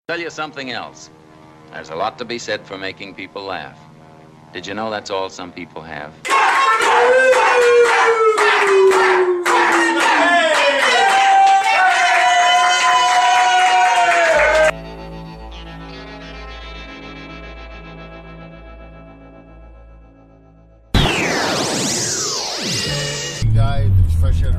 Tell you something else. There's a lot to be said for making people laugh. Did you know that's all some people have?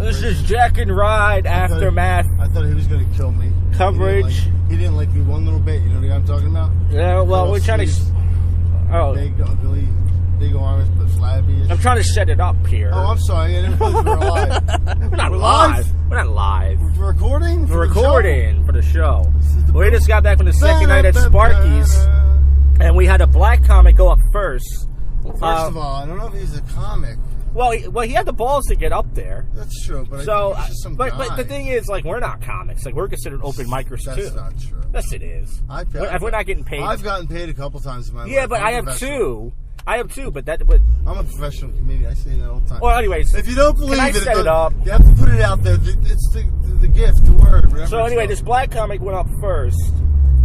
This is Jak N Rod aftermath. I thought he was going to kill me. Coverage. He didn't like me one little bit. You know what I'm talking about? Yeah, well, we're trying to. Oh. Big, ugly, big arms, but flabby. I'm trying to set it up here. Oh, I'm sorry. I didn't realize we were live. We're not live. We're not live. We're recording? We're recording for the show. We just got back from the second night at Sparky's, and we had a black comic go up first. Well, first of all, I don't know if he's a comic. Well, he had the balls to get up there. That's true, but so, I think he's just some guy. But the thing is, like, we're not comics. Like, we're considered open micers too. That's not true. Yes, it is. We're not getting paid. I've gotten paid a couple times in my life. Yeah, but I have two. But I'm a professional comedian. I say that all the time. Well, anyways, if you don't believe can I set it up? You have to put it out there. It's the gift, the word. So anyway, this black comic went up first,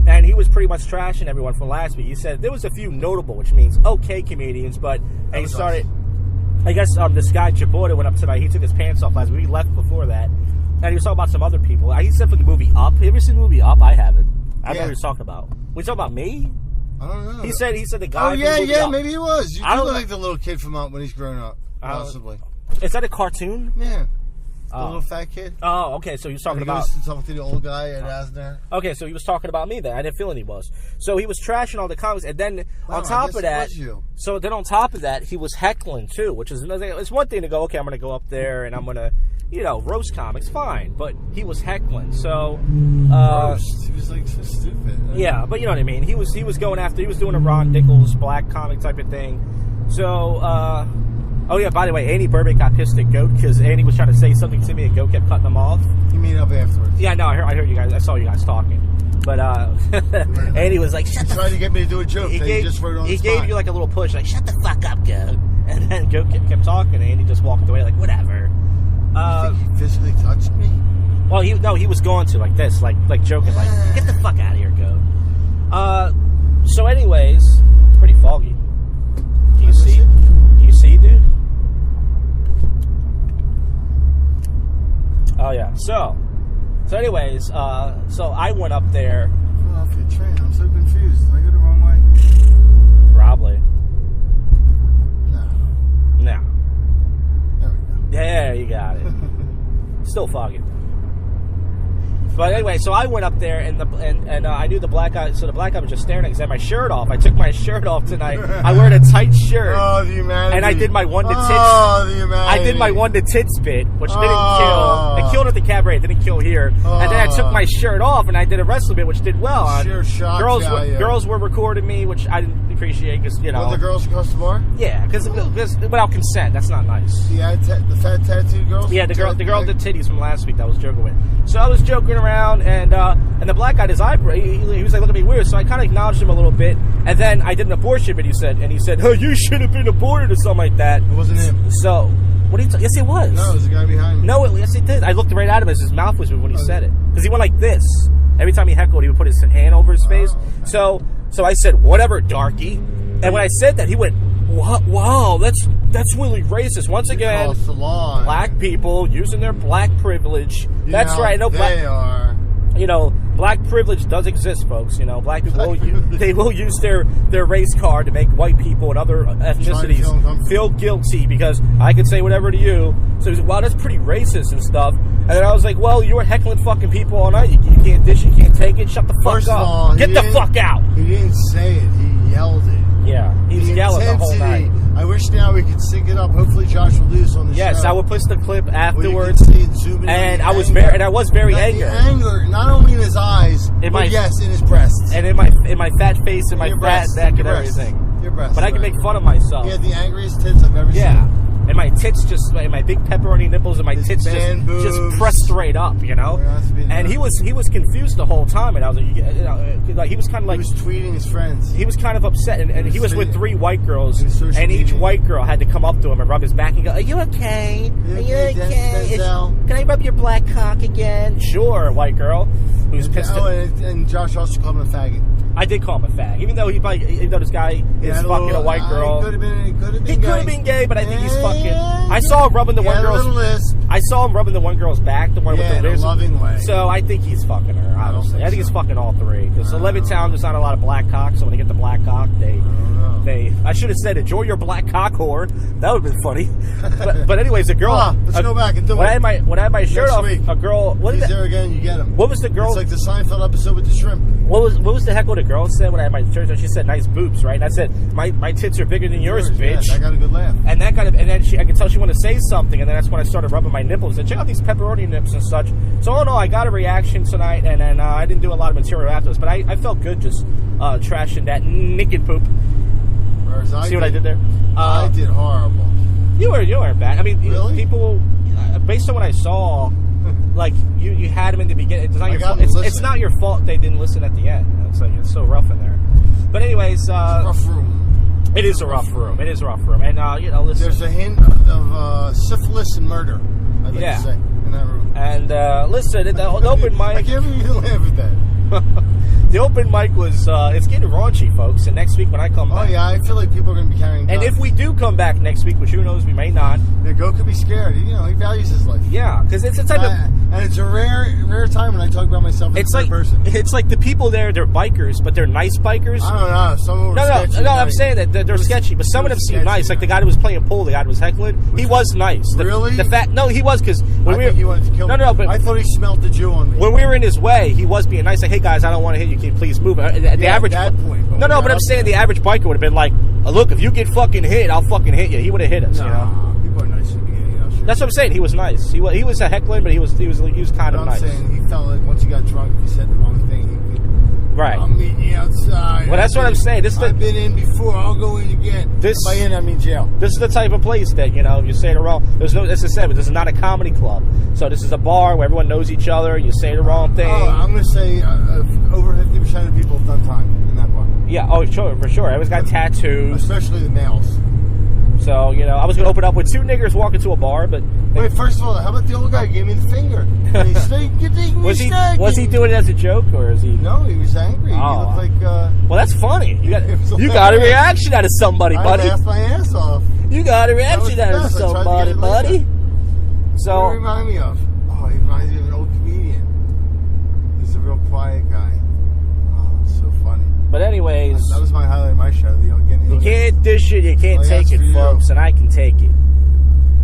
and he was pretty much trashing everyone from last week. He said there was a few notable, which means okay comedians, but and he started. Awesome. I guess this guy Jaborda went up tonight. He took his pants off last week. We left before that, and he was talking about some other people. He said for the movie Up. Have you ever seen the movie Up? I haven't. I don't know what he was talking about. We talking about me? I don't know. He said the guy. Oh yeah, Up. maybe he was. You do look like the little kid from Up when he's grown up, possibly. Is that a cartoon? Yeah. The little fat kid. Oh, okay. So he was talking about. He was talking to the old guy at Asner. Okay, so he was talking about me then. I didn't feel he was. So he was trashing all the comics, and then on top of that, on top of that, he was heckling too, which is another thing. It's one thing to go, okay, I'm going to go up there and I'm going to, roast comics, fine. But he was heckling, so. Roast. He was like so stupid. Yeah, but you know what I mean. He was going after. He was doing a Ron Nichols black comic type of thing. So. Oh, yeah, by the way, Andy Burbank got pissed at Goat because Andy was trying to say something to me and Goat kept cutting him off. He made up afterwards. Yeah, no, I heard you guys. I saw you guys talking. But Andy was like, shut the fuck up. He tried to get me to do a joke. He gave you like a little push, like, shut the fuck up, Goat. And then Goat kept talking and Andy just walked away like, whatever. You think he physically touched me? Well, he was going to, like this, like joking, like, get the fuck out of here, Goat. So anyways, pretty foggy. Do you see? Do you see, dude? Oh yeah. So anyways, so I went up there. Well, off your train. I'm so confused. Did I go the wrong way? Probably. No. There we go. Yeah, you got it. Still foggy. But anyway, so I went up there and I knew the black guy. So the black guy was just staring at me because I had my shirt off. I took my shirt off tonight. I wear a tight shirt. Oh, the humanity. And I did my one to tits. Oh, the humanity. I did my one to tits bit, which didn't kill. It killed at the cabaret. It didn't kill here. And then I took my shirt off and I did a wrestling bit, which did well. Sure shock girls were recording me, which I didn't appreciate because What, the girls across the bar? Yeah, because without consent, that's not nice. The fat tattooed girls. Yeah, the girl did titties from last week that I was joking with. So I was joking around and the black guy, his eyebrow, he was like looking at me weird. So I kind of acknowledged him a little bit, and then I did an abortion bit. He said, "Oh, you should have been aborted" or something like that. It wasn't him. So what are you? Yes, it was. No, it was the guy behind me. No, yes, it did. I looked right at him as his mouth was moving when he said it, because he went like this every time he heckled. He would put his hand over his face. Okay. So I said, "Whatever, darky." And when I said that, he went, "Wow, that's really racist." Once again, black people using their black privilege. That's right. No, they are. Black privilege does exist, folks. Black people they will use their race card to make white people and other ethnicities feel guilty because I can say whatever to you. So he's like, "Wow, that's pretty racist and stuff." And then I was like, "Well, you were heckling fucking people all night. You can't dish, you can't take it. Shut the fuck up. First of all, get the fuck out." He didn't say it. He yelled it. Yeah, he was yelling the whole night. I wish now we could sync it up. Hopefully, Josh will do this on the show. Yes, I will post the clip afterwards. And I was very angry. The anger, not only in his eyes, but in his breasts, and in my fat face, and my fat neck, and everything. Your breasts. But I can make fun of myself. He had the angriest tits I've ever seen. Yeah. And my tits and my big pepperoni nipples and my tits just pressed straight up, And he was confused the whole time, and I was like, he was kind of like... He was tweeting his friends. He was kind of upset, and he was with 3 white girls, and each white girl had to come up to him and rub his back and go, "Are you okay? Are you okay? Can I rub your black cock again?" "Sure, white girl." He was pissed. And Josh also called him a faggot. I did call him a fag, even though even though this guy is fucking a white girl. He could have been gay, but I think he's fucking. I saw him rubbing the one girl's. I saw him rubbing the one girl's back, the one with the in a loving way. So I think he's fucking her. Honestly, I think he's fucking all three. Because Levittown, there's not a lot of black cock, so when they get the black cock, I should have said, enjoy your black cock whore. That would have been funny. But anyways, the girl. Let's go back and do it. When I had my shirt off, a girl. If he's there again, you get him. What was the girl? It's like the Seinfeld episode with the shrimp. What was the heck what the girl said when I had my shirt on? She said, nice boobs, right? And I said, my tits are bigger than yours, bitch. Yeah, that got a good laugh. And then I could tell she wanted to say something, and then that's when I started rubbing my nipples. And check out these pepperoni nips and such. So, I got a reaction tonight, and then I didn't do a lot of material afterwards, but I felt good just trashing that naked poop. See what I did there? I did horrible. You weren't bad. I mean, really? People, based on what I saw, like you had them in the beginning. It's not your fault. It's not your fault they didn't listen at the end. It's like it's so rough in there. But anyways, it's a rough room. It is a rough room. It is a rough room. And listen. There's a hint of syphilis and murder. I'd like to say in that room. And listen, the open mic. I can't even laugh at that. The open mic was, it's getting raunchy, folks, and next week when I come back... Oh, yeah, I feel like people are going to be carrying guns. And if we do come back next week, which who knows, we may not... The goat could be scared. He values his life. Yeah, because it's a type of... And it's a rare time when I talk about myself as a third person. It's like the people there, they're bikers, but they're nice bikers. I don't know. Some of them are sketchy. No, I'm saying that they're sketchy, but some of them seem nice. Like the guy who was playing pool, the guy who was heckling, he was nice. Really? No, he was, because... I think he wanted to kill me. No, but... I thought he smelled the Jew on me. When we were in his way, he was being nice. Like, hey, guys, I don't want to hit you. Can you please move? The average... At that point. But I'm saying the average biker would have been like, look, if you get fucking hit, I'll fucking hit you. He would have hit us, People are nice to me. That's what I'm saying. He was nice. He was a heckler, but he was kind of nice. I'm saying he felt like once he got drunk, if he said the wrong thing, he could. Right. I'm meeting you outside. Well, that's what I'm saying. I've been in before. I'll go in again. By in, I mean jail. This is the type of place that, if you say it wrong, there's no, as I said, this is not a comedy club. So this is a bar where everyone knows each other. You say the wrong thing. Oh, I'm going to say over 50% of people have done time in that bar. Yeah, sure, for sure. Everyone's got tattoos. Especially the males. So, I was going to open up with two niggers walking to a bar, but... Wait, first of all, how about the old guy who gave me the finger? Was he doing it as a joke, or is he... No, he was angry. Oh. He looked like... Well, that's funny. You got a reaction out of somebody, buddy. I laughed my ass off. You got a reaction out of somebody, buddy. So... What do you remind me of? Oh, he reminds me of an old comedian. He's a real quiet guy. Oh, so funny. But anyways... That was my highlight of my show. You can't dish it, you can't take it, folks, and I can take it.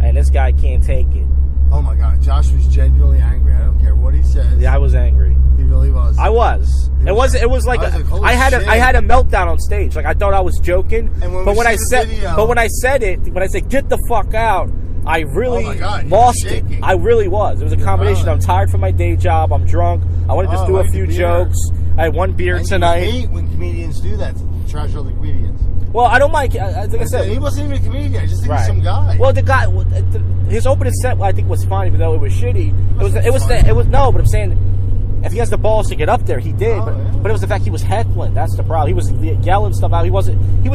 And this guy can't take it. Oh my God, Josh was genuinely angry. I don't care what he says. Yeah, I was angry. He really was. I was. It was like I had a meltdown on stage. Like I thought I was joking. But when I said get the fuck out, I really lost it. I really was. It was a combination. I'm tired from my day job. I'm drunk. I want to just do a few jokes. I had one beer tonight. I hate when comedians do that. Trash other comedians. Well, I don't mind. Like I said, he wasn't even a comedian. I just think he's some guy. Well, the guy, his opening set, I think, was fine, even though it was shitty. It was no, but I'm saying, if he has the balls to get up there, he did. But it was the fact he was heckling. That's the problem. He was yelling stuff out. He was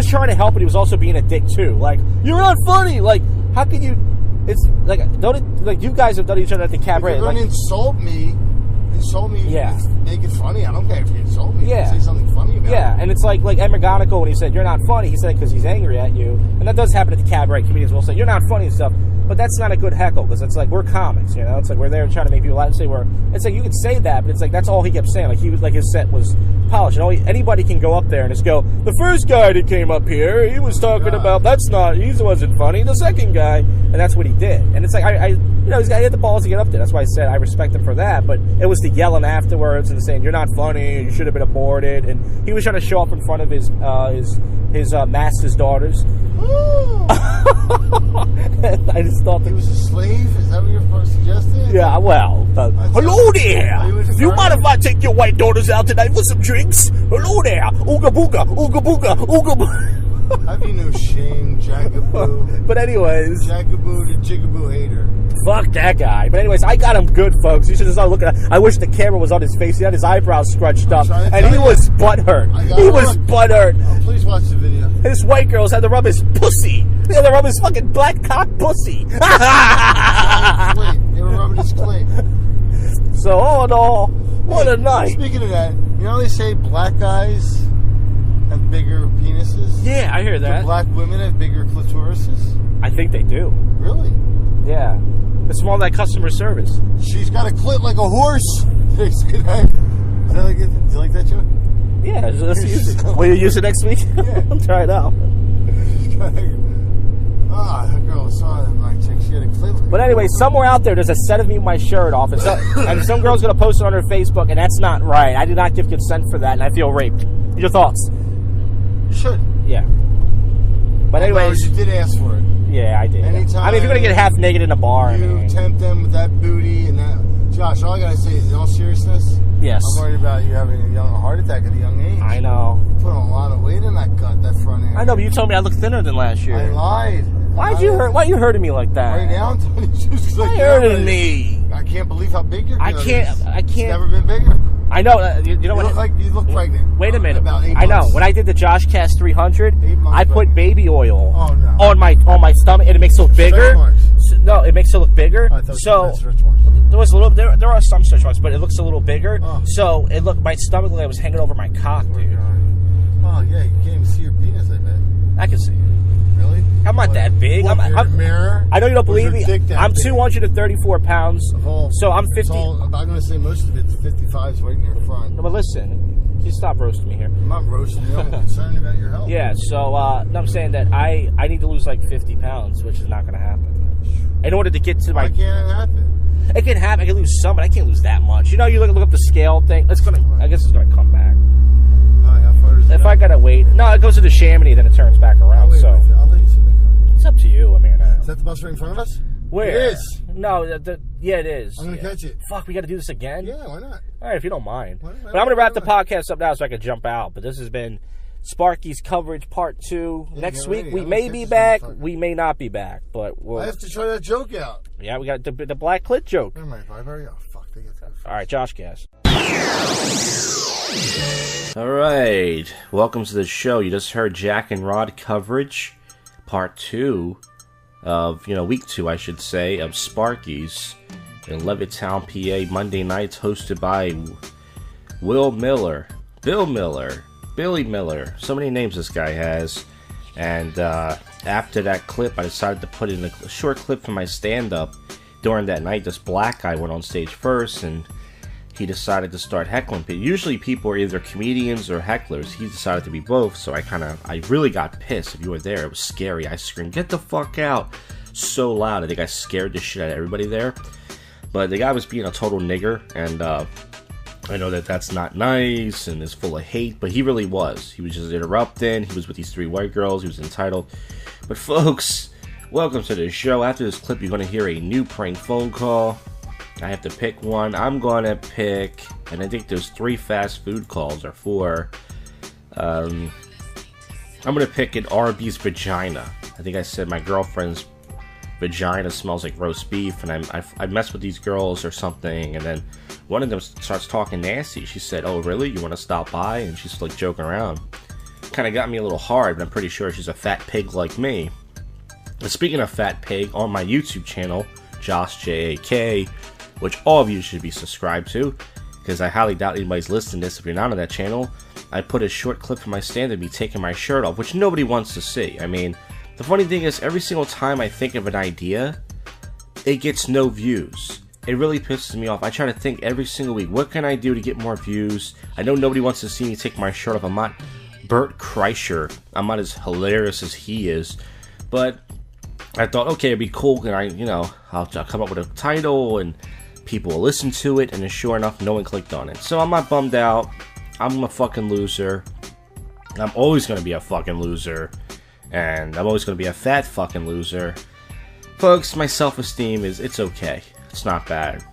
trying to help, but he was also being a dick too. Like, you're not funny. Like, how can you? It's like you guys have done each other at the cabaret. If you're going to insult me. Yeah. Make it funny. I don't care if you insult me. Yeah. Say something funny about it. Yeah, and it's like Emmergonico when he said, you're not funny, he said because he's angry at you. And that does happen at the cabaret. Comedians will say, you're not funny and stuff. But that's not a good heckle because it's like, we're comics, It's like we're there trying to make people laugh. It's like you could say that, but it's like that's all he kept saying. Like he was like his set was polished. And anybody can go up there and just go, the first guy that came up here, he was talking about he wasn't funny. The second guy, and that's what he did. And it's like he had the balls to get up there. That's why I said I respect him for that. But it was the yelling afterwards and saying you're not funny, you should have been aborted, and he was trying to show up in front of his master's daughters. I just thought he was a slave. Is that what you're suggesting? Yeah. Well, hello there. You mind if I take your white daughters out tonight for some drinks? Hello there. Ooga booga, ooga booga, ooga booga. Have you no shame, Jackaboo? But anyways, Jackaboo the Jigaboo hater. Fuck that guy. But anyways, I got him good, folks. You should just start looking at. I wish the camera was on his face. He had his eyebrows scrunched up, and he was butthurt. He was butthurt. Oh, please watch the video. His white girls had to rub his pussy. They had to rub his fucking black cock pussy. They were rubbing his clit. So, all in all, what a night. Speaking of that, you know they say black guys have bigger penises? Yeah, I hear that. Do black women have bigger clitorises? I think they do. Really? Yeah. It's from all that customer service. She's got a clit like a horse. Did they say that? Is that like, do you like that joke? Yeah, let's use it. Will you use it next week? Yeah. I'm trying it out. That girl saw that my chick. She had a clit like But anyway, somewhere out there, there's a set of me with my shirt off, and, and some girl's going to post it on her Facebook, and that's not right. I did not give consent for that, and I feel raped. Your thoughts? You should. Yeah. But anyways, you did ask for it. Yeah, I did. Anytime I mean, if you're going to get half naked in a bar, you tempt them with that booty and that. Josh, all I got to say is, in all seriousness, yes, I'm worried about you having a heart attack at a young age. I know. You put on a lot of weight in that gut, that front end. I know, but you told me I looked thinner than last year. I lied. Why are you hurting me like that? Right now, I'm telling you, just Why hurting me? I can't believe how big your gut is. I can't. It's never been bigger. I know. You know what? You look pregnant. Wait a minute. About 8 months. I know. When I did the JoshCast 300, I put pregnant. baby oil no. on my stomach, and it makes it look bigger. No, it makes it look bigger. So there was a little. There are some stretch marks, but it looks a little bigger. Oh. So it looked. My stomach looked like it was hanging over my cock, dude. Oh yeah, you can't even see your penis. I bet. I can see it. Really? I'm not that big. Mirror. I know you don't believe me. I'm 234 pounds, so I'm 50. I'm going to say most of it, 55 is right in your front. No, but listen, you stop roasting me here. I'm not roasting you. I'm concerned about your health. Yeah, so no, I'm saying that I need to lose like 50 pounds, which is not going to happen. In order to get to my... Why can't it happen? It can happen. I can lose some, but I can't lose that much. You know, you look up the scale thing. I guess it's going to come back. How far is it? If I got to wait... No, it goes to the Chamonix, then it turns back around, so... I'll let you see the car. It's up to you. I mean... Is that the bus right in front of us? Where? It is. No, yeah, it is. I'm going to catch it. Fuck, we got to do this again? Yeah, why not? All right, if you don't mind. But I'm going to wrap the podcast up now so I can jump out. But this has been Sparky's Coverage Part 2. Yeah, Next week, ready. we may be back. We may not be back. But we'll... I have to try that joke out. Yeah, we got the black clit joke. Never mind, oh, fuck. They get to go first. All right, JoshCast. All right, welcome to the show. You just heard Jak N Rod Coverage Part 2 of, week 2, I should say, of Sparky's in Levittown, PA, Monday nights, hosted by Will Miller, Bill Miller, Billy Miller. So many names this guy has. And after that clip, I decided to put in a short clip from my stand-up. During that night, this black guy went on stage first, and he decided to start heckling people. Usually people are either comedians or hecklers. He decided to be both, so I really got pissed. If you were there, it was scary. I screamed, "Get the fuck out!" so loud. I think I scared the shit out of everybody there. But the guy was being a total nigger, and I know that that's not nice and is full of hate, but he really was. He was just interrupting. He was with these 3 white girls. He was entitled. But folks, welcome to the show. After this clip, you're going to hear a new prank phone call. I have to pick one. I'm going to pick, and I think there's 3 fast food calls or 4. I'm going to pick an Arby's vagina. I think I said my girlfriend's vagina smells like roast beef, and I mess with these girls or something, and then one of them starts talking nasty. She said, "Oh, really? You want to stop by?" And she's like joking around. Kind of got me a little hard, but I'm pretty sure she's a fat pig like me. And speaking of fat pig, on my YouTube channel, Josh JAK, which all of you should be subscribed to, because I highly doubt anybody's listening to this if you're not on that channel, I put a short clip from my stand of me taking my shirt off, which nobody wants to see. I mean, the funny thing is, every single time I think of an idea, it gets no views. It really pisses me off. I try to think every single week, what can I do to get more views? I know nobody wants to see me take my shirt off. I'm not Bert Kreischer. I'm not as hilarious as he is. But I thought, okay, it'd be cool, and I'll come up with a title, and people will listen to it, and then sure enough, no one clicked on it. So I'm not bummed out. I'm a fucking loser. I'm always going to be a fucking loser. And I'm always going to be a fat fucking loser. Folks, my self-esteem it's okay. It's not bad.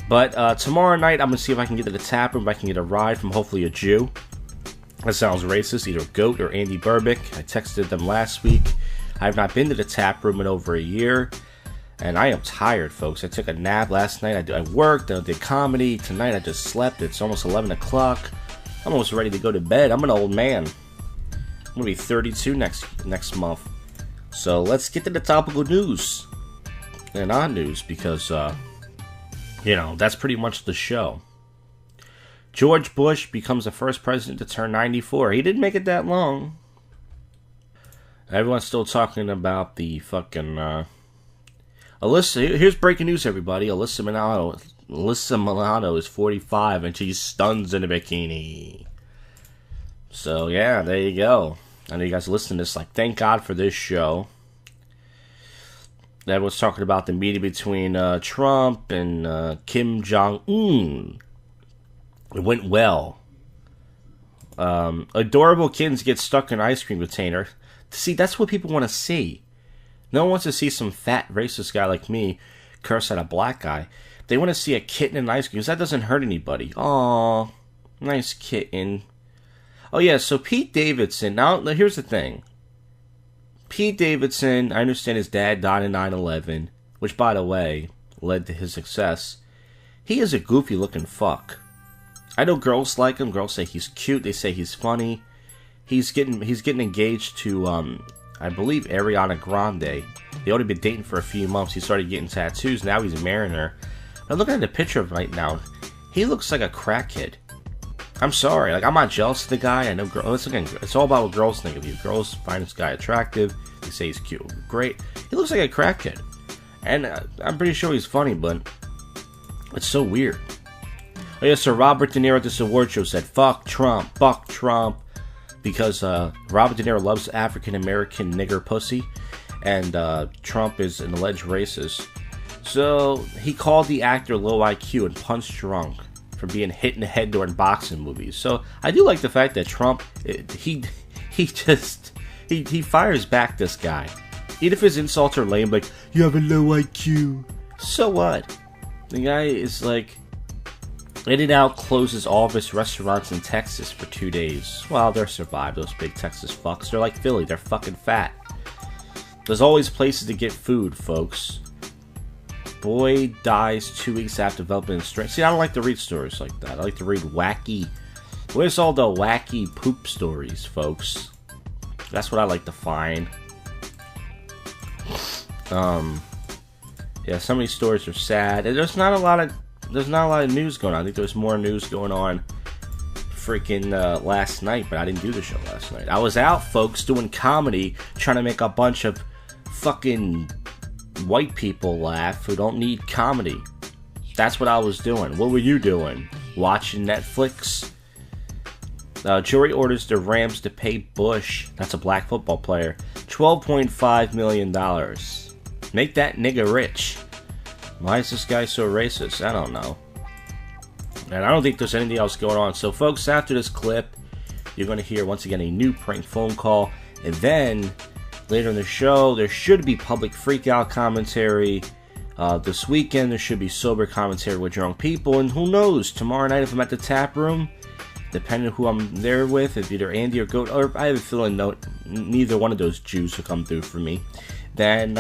But tomorrow night, I'm going to see if I can get to the tap room, if I can get a ride from hopefully a Jew. That sounds racist, either Goat or Andy Burbick. I texted them last week. I have not been to the tap room in over a year. And I am tired, folks. I took a nap last night. I worked, I did comedy. Tonight I just slept. It's almost 11 o'clock. I'm almost ready to go to bed. I'm an old man. I'm going to be 32 next month. So let's get to the topical news. And on news, because You know, that's pretty much the show. George Bush becomes the first president to turn 94. He didn't make it that long. Everyone's still talking about the fucking, Alyssa, here's breaking news, everybody. Alyssa Milano is 45 and she stuns in a bikini. So, yeah, there you go. I know you guys listen to this, like, thank God for this show. Everyone's talking about the meeting between Trump and Kim Jong-un. It went well. Adorable kittens get stuck in an ice cream container. See, that's what people want to see. No one wants to see some fat racist guy like me curse at a black guy. They want to see a kitten in ice cream because that doesn't hurt anybody. Aw, nice kitten. Oh yeah, so Pete Davidson. Now, here's the thing. Pete Davidson, I understand his dad died in 9/11, which, by the way, led to his success. He is a goofy-looking fuck. I know girls like him. Girls say he's cute. They say he's funny. He's getting engaged to, I believe, Ariana Grande. They only been dating for a few months. He started getting tattoos. Now he's marrying her. I'm looking at the picture of him right now. He looks like a crackhead. I'm sorry. Like, I'm not jealous of the guy. I know girls. Again, it's all about what girls think of you. Girls find this guy attractive. They say he's cute. Great. He looks like a crackhead. And I'm pretty sure he's funny, but it's so weird. Oh yeah, so Robert De Niro at this award show said, fuck Trump, because Robert De Niro loves African-American nigger pussy, and Trump is an alleged racist. So he called the actor low IQ and punch drunk for being hit in the head during boxing movies. So I do like the fact that Trump, he fires back this guy. Even if his insults are lame, like, you have a low IQ. So what? The guy is like, In-N-Out closes all of its restaurants in Texas for 2 days. Well, they'll survive, those big Texas fucks. They're like Philly, they're fucking fat. There's always places to get food, folks. Boy dies 2 weeks after developing strength. See, I don't like to read stories like that. I like to read wacky... Where's all the wacky poop stories, folks? That's what I like to find. Yeah, some of these stories are sad. And there's not a lot of news going on. I think there's more news going on freaking last night, but I didn't do the show last night. I was out, folks, doing comedy, trying to make a bunch of fucking white people laugh who don't need comedy. That's what I was doing. What were you doing? Watching Netflix? Jury orders the Rams to pay Bush, that's a black football player, $12.5 million. Make that nigga rich. Why is this guy so racist? I don't know. And I don't think there's anything else going on. So, folks, after this clip, you're going to hear, once again, a new prank phone call. And then, later in the show, there should be public freakout commentary. This weekend, there should be sober commentary with drunk people. And who knows, tomorrow night, if I'm at the tap room, depending on who I'm there with, if either Andy or Goat, or I have a feeling neither one of those Jews will come through for me, then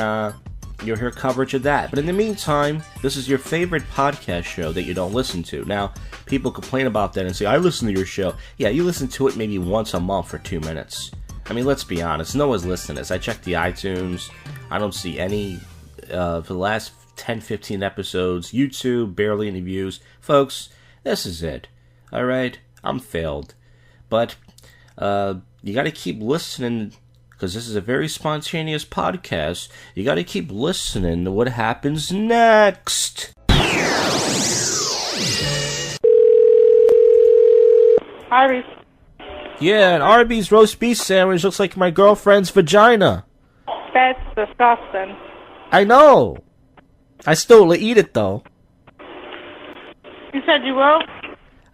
you'll hear coverage of that. But in the meantime, this is your favorite podcast show that you don't listen to. Now, people complain about that and say, I listen to your show. Yeah, you listen to it maybe once a month for 2 minutes. I mean, let's be honest. No one's listening to this. I checked the iTunes. I don't see any for the last 10, 15 episodes. YouTube, barely any views. Folks, this is it. All right? I'm failed. But you got to keep listening, because this is a very spontaneous podcast. You got to keep listening to what happens next. Arby. Yeah, an Arby's roast beef sandwich looks like my girlfriend's vagina. That's disgusting. I know. I still eat it, though. You said you will?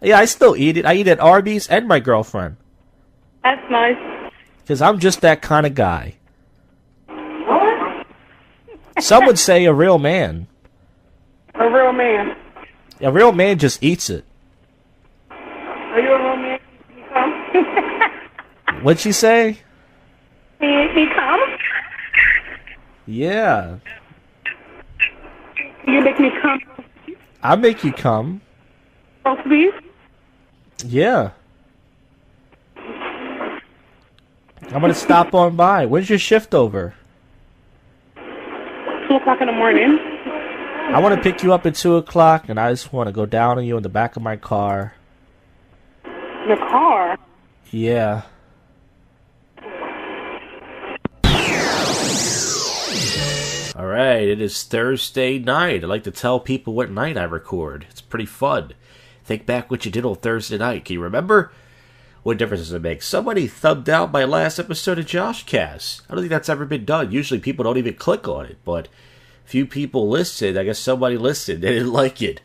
Yeah, I still eat it. I eat at Arby's and my girlfriend. That's nice. Because I'm just that kind of guy. Some would say a real man. A real man. A real man just eats it. Are you a real man? You come? What'd she say? He come? Yeah. You make me come. I make you come. Roast beef? Yeah. I'm going to stop on by. When's your shift over? 2 o'clock in the morning. I want to pick you up at 2 o'clock, and I just want to go down on you in the back of my car. The car? Yeah. Alright, it is Thursday night. I like to tell people what night I record. It's pretty fun. Think back what you did on Thursday night. Can you remember? What difference does it make? Somebody thumbed out my last episode of JoshCast. I don't think that's ever been done. Usually people don't even click on it, but few people listened. I guess somebody listened. They didn't like it.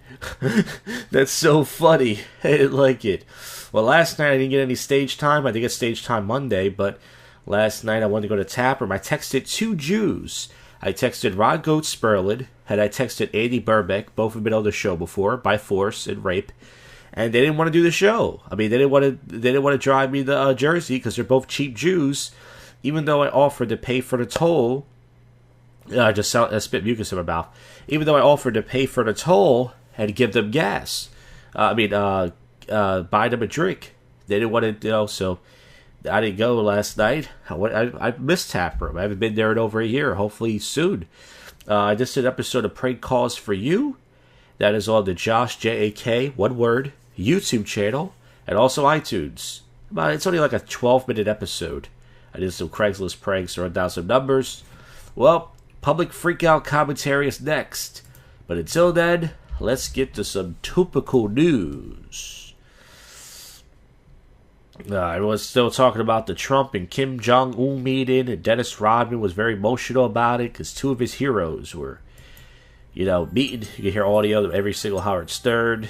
That's so funny. They didn't like it. Well, last night I didn't get any stage time. I did get stage time Monday, but last night I wanted to go to Taproom. I texted 2 Jews. I texted Rod Goat Sperlin, and I texted Andy Burbeck. Both have been on the show before, by force and rape, and they didn't want to do the show. I mean, they didn't want to drive me to Jersey because they're both cheap Jews. Even though I offered to pay for the toll, I spit mucus in my mouth. Even though I offered to pay for the toll and give them gas, buy them a drink, they didn't want to. So I didn't go last night. I missed Taproom. I haven't been there in over a year. Hopefully soon. I just did an episode of Prank Calls for You. That is on the Josh, J-A-K, one word, YouTube channel, and also iTunes. It's only like a 12-minute episode. I did some Craigslist pranks to run down some numbers. Well, public freakout commentary is next. But until then, let's get to some topical news. Everyone's still talking about the Trump and Kim Jong-un meeting, and Dennis Rodman was very emotional about it because 2 of his heroes were, meeting. You can hear audio of every single Howard Stern.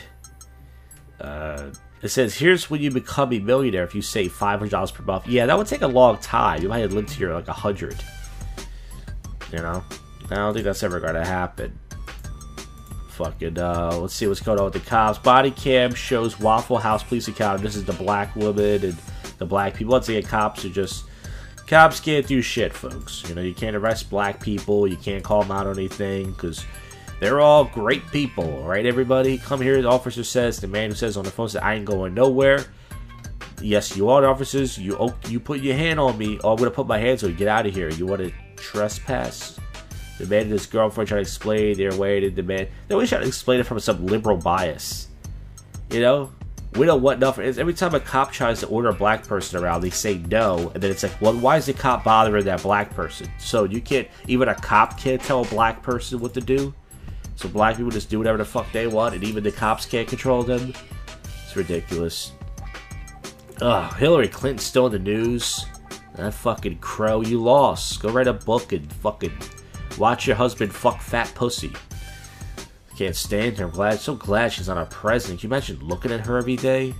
It says, here's when you become a millionaire if you save $500 per month. Yeah, that would take a long time. You might have lived here like 100. I don't think that's ever going to happen. Fucking, let's see what's going on with the cops. Body cam shows Waffle House police encounter. This is the black woman and the black people. Once again, cops can't do shit, folks. You can't arrest black people. You can't call them out on anything because they're all great people, right? Everybody, come here. The officer says, the man who says on the phone says, I ain't going nowhere. Yes, you are the officers. You put your hand on me. Oh, I'm going to put my hands on you. Get out of here. You want to trespass? The man and his girlfriend try to explain their way to the man. They always try to explain it from some liberal bias. We don't want nothing. Every time a cop tries to order a black person around, they say no. And then it's like, well, why is the cop bothering that black person? So even a cop can't tell a black person what to do. So black people just do whatever the fuck they want, and even the cops can't control them. It's ridiculous. Hillary Clinton's still in the news. That fucking crow, you lost. Go write a book and fucking watch your husband fuck fat pussy. Can't stand her. I'm so glad she's not our president. Can you imagine looking at her every day?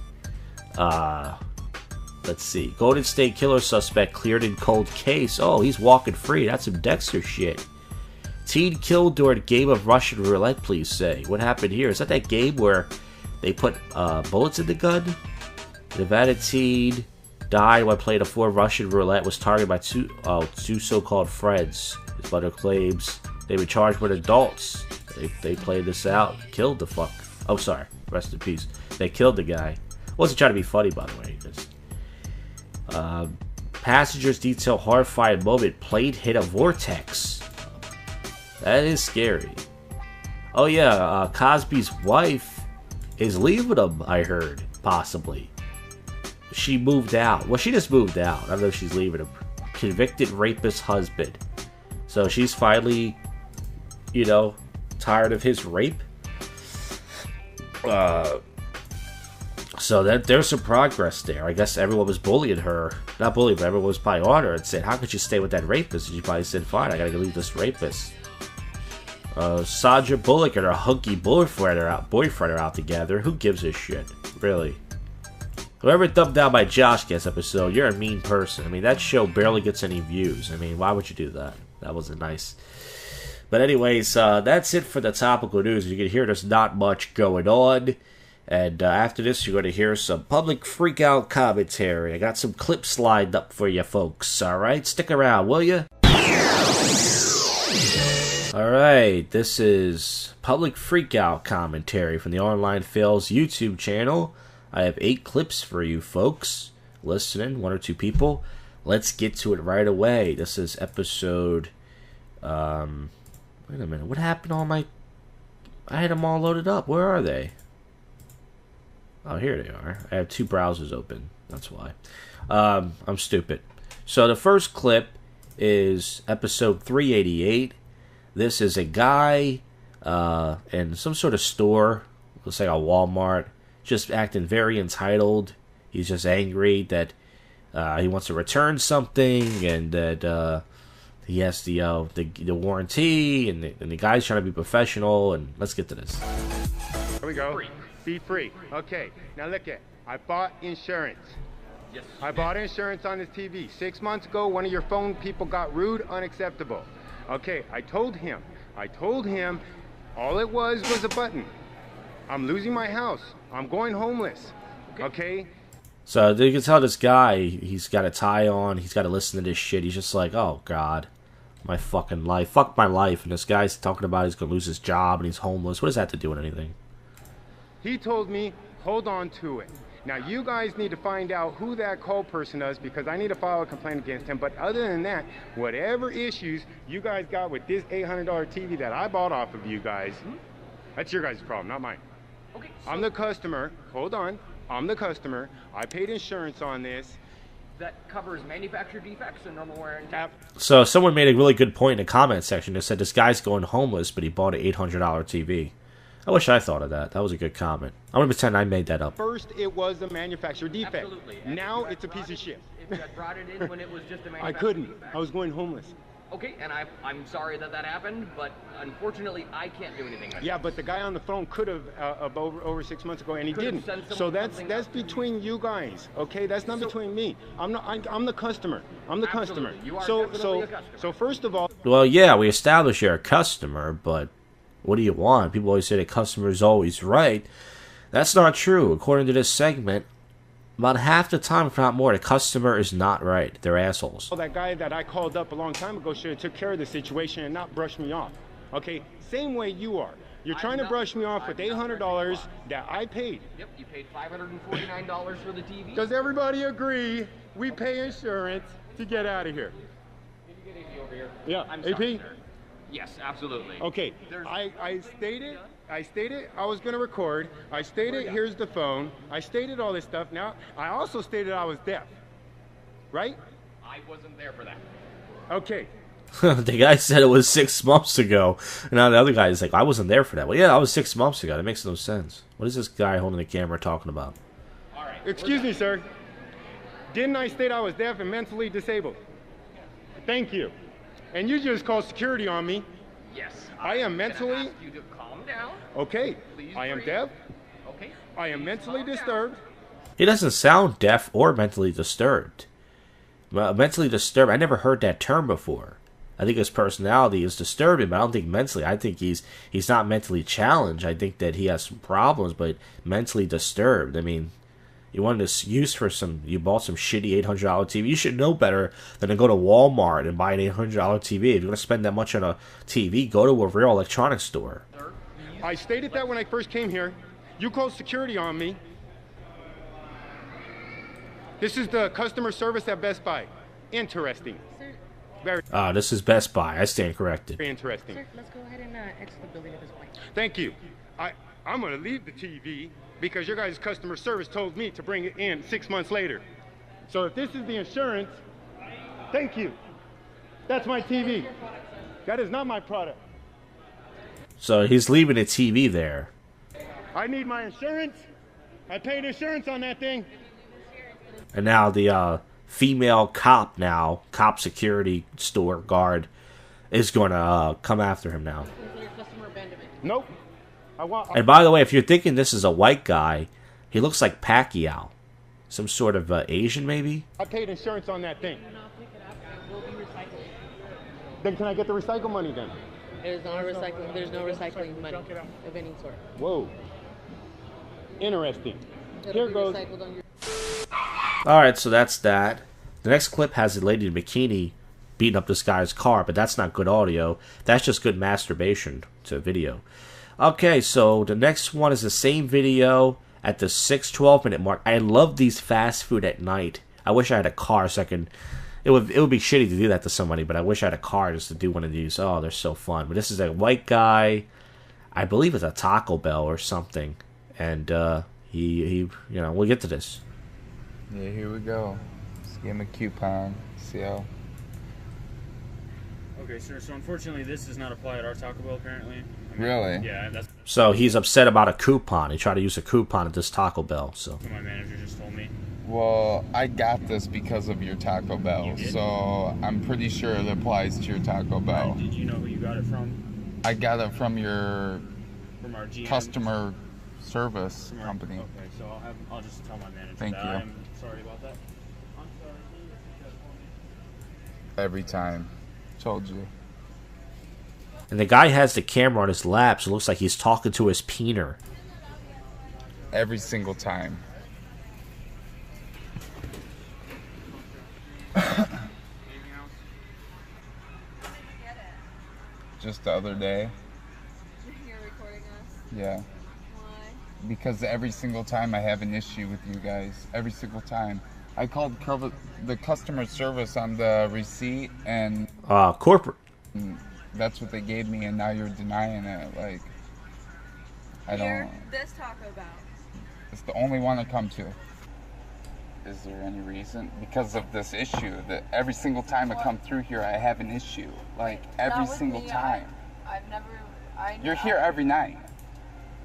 Let's see. Golden State Killer suspect cleared in cold case. Oh, he's walking free. That's some Dexter shit. Teen killed during game of Russian roulette, please say. What happened here? Is that game where they put bullets in the gun? Nevada teen died while playing a 4 Russian roulette, was targeted by two so-called friends. His mother claims they were charged with adults. They played this out, killed the fuck. Oh, sorry. Rest in peace. They killed the guy. Wasn't trying to be funny, by the way. Passengers detail horrifying moment. Plane hit a vortex. That is scary. Oh yeah, Cosby's wife is leaving him, I heard. Possibly. She moved out. Well, she just moved out. I don't know if she's leaving him. Convicted rapist husband. So she's finally, tired of his rape. So there's some progress there. I guess everyone was bullying her. Not bullying, but everyone was probably on her and said, how could you stay with that rapist? And she probably said, fine, I gotta go leave this rapist. Sandra Bullock and her hunky boyfriend are out together. Who gives a shit? Really? Whoever thumbed down my JoshCast episode, you're a mean person. I mean, that show barely gets any views. I mean, why would you do that? That wasn't nice. But anyways, that's it for the topical news. As you can hear, there's not much going on. And after this, you're going to hear some public freakout commentary. I got some clips lined up for you folks. Alright, stick around, will you? Alright, this is public freakout commentary from the Online Fails YouTube channel. I have 8 clips for you folks listening, 1 or 2 people. Let's get to it right away. This is episode... wait a minute, what happened to all my I had them all loaded up. Where are they? Oh, here they are. I have 2 browsers open. That's why. I'm stupid. So the first clip is episode 388. This is a guy in some sort of store. Looks like a Walmart. Just acting very entitled. He's just angry that he wants to return something, and that he has the warranty, and the guy's trying to be professional. And let's get to this. Here we go. Be free. Okay. Now look at. I bought insurance. Yes. I bought insurance on this TV. 6 months ago, one of your phone people got rude, unacceptable. Okay. I told him. All it was a button. I'm losing my house. I'm going homeless. Okay. So you can tell this guy, he's got a tie on, he's got to listen to this shit. He's just like, oh God, my fucking life. Fuck my life. And this guy's talking about he's going to lose his job and he's homeless. What does that have to do with anything? He told me, hold on to it. Now you guys need to find out who that call person is, because I need to file a complaint against him. But other than that, whatever issues you guys got with this $800 TV that I bought off of you guys, that's your guys' problem, not mine. Okay. So I'm the customer. Hold on. I'm the customer. I paid insurance on this. that covers manufacturer defects and normal wear and tear. So someone made a really good point in the comment section. They said this guy's going homeless, but he bought an $800 TV. I wish I thought of that. That was a good comment. I'm going to pretend I made that up. First, it was a manufacturer defect. Absolutely. Now it's a piece of shit. If you had brought it in when it was just a manufacturer I couldn't. defect. I was going homeless. Okay, and I'm sorry that happened, but unfortunately I can't do anything. Yeah, but the guy on the phone could have over 6 months ago, and he Could've didn't. sent So someone that's something else. between you guys, okay? That's not between me. I'm the customer. I'm the customer. Absolutely. You are So definitely a customer. so first of all, Well, yeah, we established you're a customer, but what do you want? People always say the customer is always right. That's not true. According to this segment, about half the time, if not more, the customer is not right. They're assholes. that guy that I called up a long time ago should have took care of the situation and not brushed me off. Okay, same way you are. You're trying to brush me off with $800 that I paid. Yep, you paid $549 for the TV. Does everybody agree we pay insurance to get out of here? Can you get AP over here? Yeah, I'm AP? sorry, sir. Yes, absolutely. Okay, I stated I was going to record. I stated here's the phone. I stated all this stuff. Now, I also stated I was deaf. Right? I wasn't there for that. Okay. The guy said it was 6 months ago. And now the other guy is like, I wasn't there for that. Well, yeah, that was 6 months ago. That makes no sense. What is this guy holding the camera talking about? All right. Excuse me, sir. Didn't I state I was deaf and mentally disabled? Thank you. And you just called security on me. Yes. I am I'm gonna mentally- ask you to calm down. Okay. Please I am breathe. deaf. Okay. I am Please mentally calm down. disturbed. He doesn't sound deaf or mentally disturbed. Well, mentally disturbed, I never heard that term before. I think his personality is disturbing, but I don't think mentally. I think he's not mentally challenged. I think that he has some problems, but mentally disturbed. I mean, you wanted to use for you bought some shitty $800 TV. You should know better than to go to Walmart and buy an $800 TV. If you're going to spend that much on a TV, go to a real electronics store. Sir, please. I stated that when I first came here. You called security on me. This is the customer service at Best Buy. Interesting. Very This is Best Buy. I stand corrected. interesting. Sir, let's go ahead and exit the building at this point. Thank you. I'm going to leave the TV because your guys' customer service told me to bring it in 6 months later. So if this is the insurance, thank you. That's my TV. That is not my product. So he's leaving the TV there. I need my insurance. I paid insurance on that thing. And now the female cop security store guard, is going to come after him now. Customer abandonment. Nope. And by the way, if you're thinking this is a white guy, he looks like Pacquiao. Some sort of Asian, maybe? I paid insurance on that thing. Do not pick it up. It will be recycled. Then can I get the recycle money then? It is not a recycling. There's no recycling money of any sort. Whoa. Interesting. It'll Here be goes. recycled on your. Alright, so that's that. The next clip has a lady in a bikini beating up this guy's car, but that's not good audio. That's just good masturbation to video. Okay, so the next one is the same video at the 6:12 minute mark. I love these fast food at night. I wish I had a car so I can... It would be shitty to do that to somebody, but I wish I had a car just to do one of these. Oh, they're so fun. But this is a white guy. I believe it's a Taco Bell or something. And he we'll get to this. Yeah, here we go. Let's give him a coupon. See how. Okay, sir. So unfortunately, this does not apply at our Taco Bell. Apparently. Really? Yeah, that's. So he's upset about a coupon. He tried to use a coupon at this Taco Bell. So. What my manager just told me. Well, I got this because of your Taco Bell, You did? so I'm pretty sure it applies to your Taco Bell. Did you know who you got it from? I got it from your From our GM. customer service From our- company. Okay, so I'll just tell my manager. Thank that. you. I'm sorry about that. I'm sorry. Can you repeat that for me? Every time. Told you. And the guy has the camera on his lap, so it looks like he's talking to his peener. Every single time. Just the other day. You're recording us. Yeah. Why? Because every single time I have an issue with you guys. Every single time. I called the customer service on the receipt, and Corporate. that's what they gave me, and now you're denying it. Like, I Here, don't. this Taco Bell. It's the only one I come to. Is there any reason? Because of this issue, that every single time I come through here, I have an issue. Like, every Not with single me, time. I've never. You're here every night.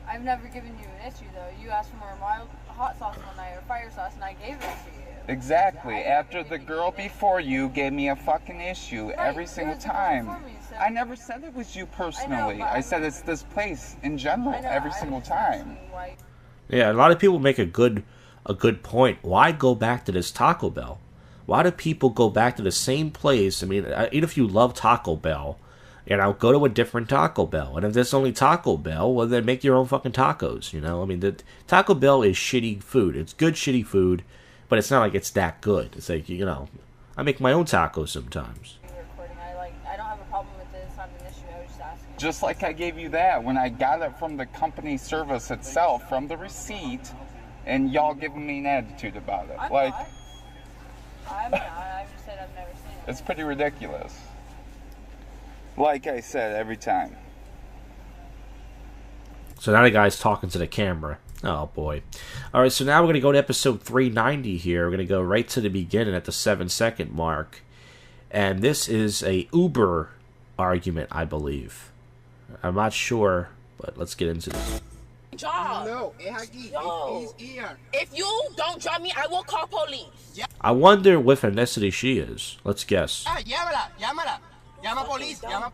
I've never given you an issue though. You asked for more mild hot sauce one night or fire sauce, and I gave it to you. Exactly. After the girl before you gave me a fucking issue every Right, single it was the girl time. before me, so- I never said it was you personally. but I said it's this place in general I know, every I single was just asking time. you why- Yeah, a lot of people make a good point. Why go back to this Taco Bell? Why do people go back to the same place? I mean, even if you love Taco Bell, go to a different Taco Bell. And if there's only Taco Bell, well, then make your own fucking tacos, I mean, the Taco Bell is shitty food. It's good shitty food, but it's not like it's that good. It's like, I make my own tacos sometimes. recording. I don't have a problem with this. It's not an issue. I was just asking. Just like I gave you that when I got it from the company service itself, from the receipt, and y'all giving me an attitude about it. I'm Like, not. I'm not. I just said I've never seen it. it's pretty ridiculous. Like I said, every time. So now the guy's talking to the camera. Oh, boy. All right, so now we're going to go to episode 390 here. We're going to go right to the beginning at the 7-second mark. And this is a Uber argument, I believe. I'm not sure, but let's get into this. Job. No, es aquí. Yo. It's here. If you don't drop me, I will call police. I wonder what ethnicity she is. Let's guess. Ah, llámala. Llama police. Llama.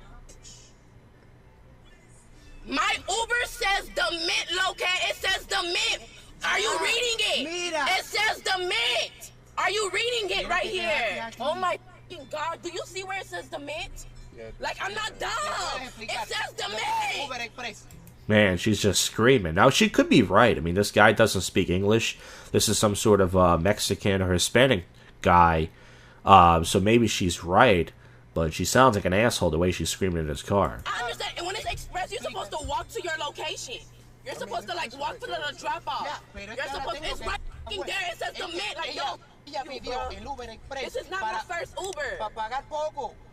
My Uber says the Mint, Loca. It says the Mint. Are you reading it? Mira. It says the Mint. Are you reading it right here? Oh my fucking God. Do you see where it says the Mint? Like, I'm not dumb. It says the Mint. Uber Express. Man, she's just screaming. Now, she could be right. I mean, this guy doesn't speak English. This is some sort of Mexican or Hispanic guy. So maybe she's right. But she sounds like an asshole the way she's screaming in his car. I understand. And when it's express, you're supposed to walk to your location. You're supposed to, like, walk to the drop-off. You're supposed to, it's right fucking there. It says the Mint. Like, yo, this is not my first Uber.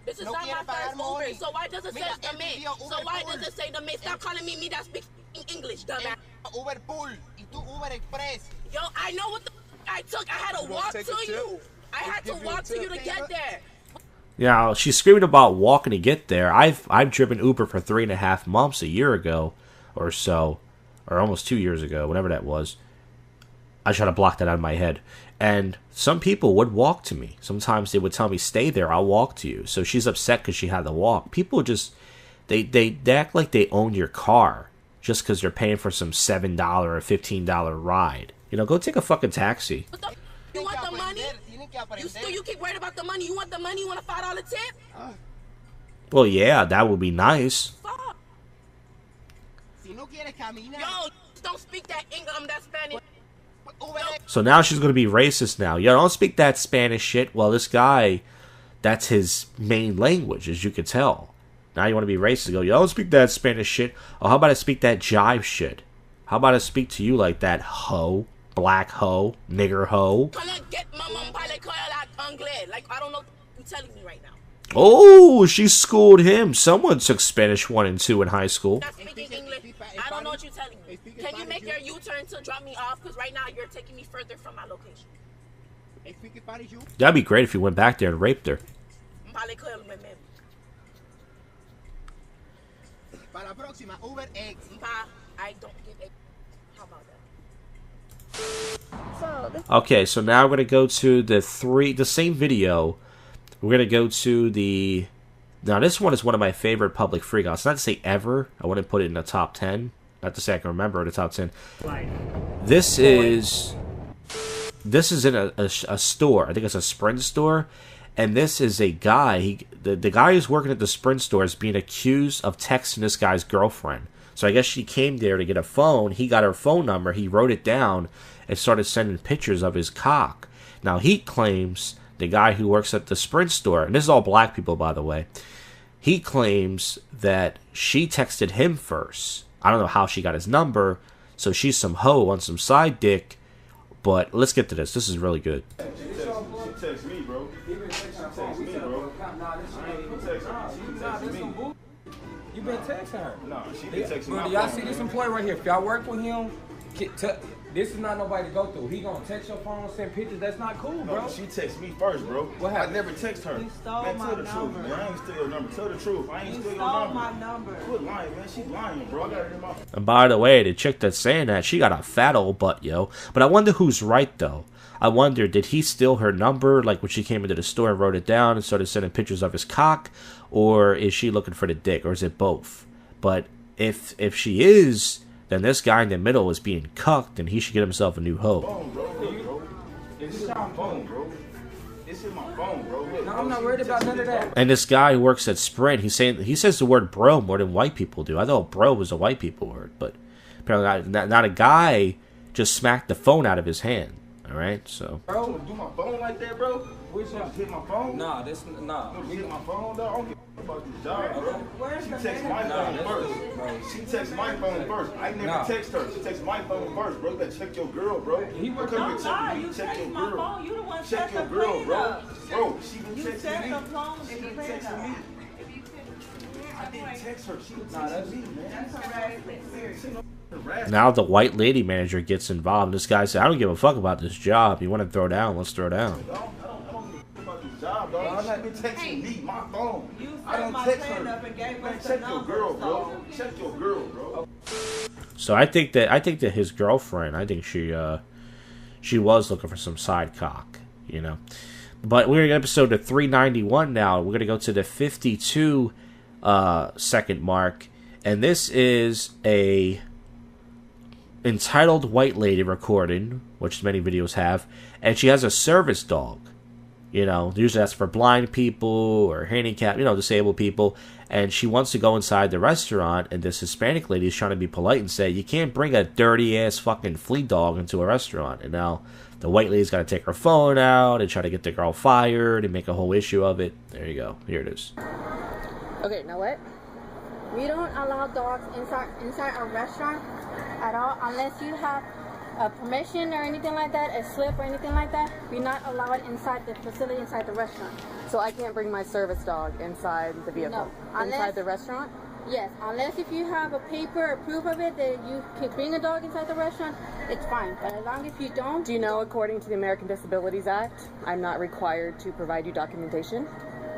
This is not my first Uber. So why does it say the Mint? So why does it say the Mint? Stop calling me that speaks English, dumbass. Uber Pool y tú Uber Express. Yo, I know what the I took. I had to walk to you. I had to walk to you to get there. Yeah, she's screaming about walking to get there. I've driven Uber for 3.5 months, a year ago or so, or almost 2 years ago, whatever that was. I try to block that out of my head. And some people would walk to me. Sometimes they would tell me, stay there, I'll walk to you. So she's upset because she had to walk. People just, they act like they own your car just because they're paying for some $7 or $15 ride. Go take a fucking taxi. You want the money? You keep worried about the money. You want the money? You want a $5 tip? Well, yeah, that would be nice. Fuck. Yo, don't speak that English, that Spanish. So now she's going to be racist now. Yo, don't speak that Spanish shit. Well, this guy, that's his main language, as you can tell. Now you want to be racist. Go, yo, don't speak that Spanish shit. Oh, how about I speak that jive shit? How about I speak to you like that, hoe? Black hoe? Nigger hoe? Like, I don't know what you're telling me right now. Oh, she schooled him. Someone took Spanish 1 and 2 in high school. Not speaking English. what you're telling me. Can you make your U-turn to drop me off? Because right now you're taking me further from my location. That'd be great if you went back there and raped her. Vale, cuélgame. Para la próxima, Uber X. I don't give a... How about that? Okay, so now we're going to go to the same video. We're going to go to the... Now, this one is one of my favorite public freakouts. Not to say ever. I wouldn't put it in the top 10. Not to say I can remember the top 10. This is in a store. I think it's a Sprint store. And this is a guy. The guy who's working at the Sprint store is being accused of texting this guy's girlfriend. So I guess she came there to get a phone. He got her phone number. He wrote it down and started sending pictures of his cock. Now, he claims, the guy who works at the Sprint store, and this is all black people, by the way, he claims that she texted him first. I don't know how she got his number, so she's some hoe on some side dick, but let's get to this. This is really good. She texted me, bro. She texted me, bro. I ain't even texting her. She texted me. You been texting her? No, she been texting me. Bro, y'all see this employee right here? If y'all work with him, this is not nobody to go through. He gonna text your phone, send pictures. That's not cool, bro. No, she texted me first, bro. What happened? I never text her. You stole man, my tell the number. truth, man. I ain't steal your number. Tell the truth. I ain't steal your number. You stole my number. Quit lying, man. She lying, bro. I got it in my... And by the way, the chick that's saying that, she got a fat old butt, yo. But I wonder who's right, though. I wonder, did he steal her number, like when she came into the store and wrote it down and started sending pictures of his cock? Or is she looking for the dick? Or is it both? But if she is, then this guy in the middle is being cucked, and he should get himself a new hoe. It's in my phone, bro. It's in my phone, bro. Look, no, I'm not worried about none of that. And this guy who works at Sprint, he says the word bro more than white people do. I thought bro was a white people word, but apparently not a guy just smacked the phone out of his hand. All right, so. Bro, do my phone like that, bro? Which one? Hit my phone? Nah, this nah. You hit my phone, though. I don't give a about this job, bro. She texted my phone first. She texted my phone first. I never text her. She texted my phone first, bro. You better check your girl, bro. He was check your girl. You the one check your girl, bro. Bro, she been texting me. She been texting me. I didn't text her. She was texting me, man. That's alright. Now the white lady manager gets involved. This guy said, I don't give a fuck about this job. You want to throw down? Let's throw down. I don't give a fuck about this job, dog. I'm not been texting me, my phone. I don't text her. Man, check your girl, bro. Check your girl, bro. So I think that his girlfriend, I think she was looking for some side cock, you know. But we're in episode 391 now. We're gonna go to the 52 second mark, and this is a entitled white lady recording, which many videos have, and she has a service dog. You know, usually that's for blind people or handicapped, you know, disabled people. And she wants to go inside the restaurant, and this Hispanic lady is trying to be polite and say, you can't bring a dirty-ass fucking flea dog into a restaurant. And now the white lady's got to take her phone out and try to get the girl fired and make a whole issue of it. There you go. Here it is. Okay, now what? We don't allow dogs inside a restaurant at all unless you have a permission or anything like that, a slip or anything like that. We're not allowed inside the facility, inside the restaurant. So I can't bring my service dog inside the vehicle? No. Inside the restaurant? Yes, unless if you have a paper or proof of it that you can bring a dog inside the restaurant, it's fine. But as long as you don't... Do you know, according to the American Disabilities Act, I'm not required to provide you documentation?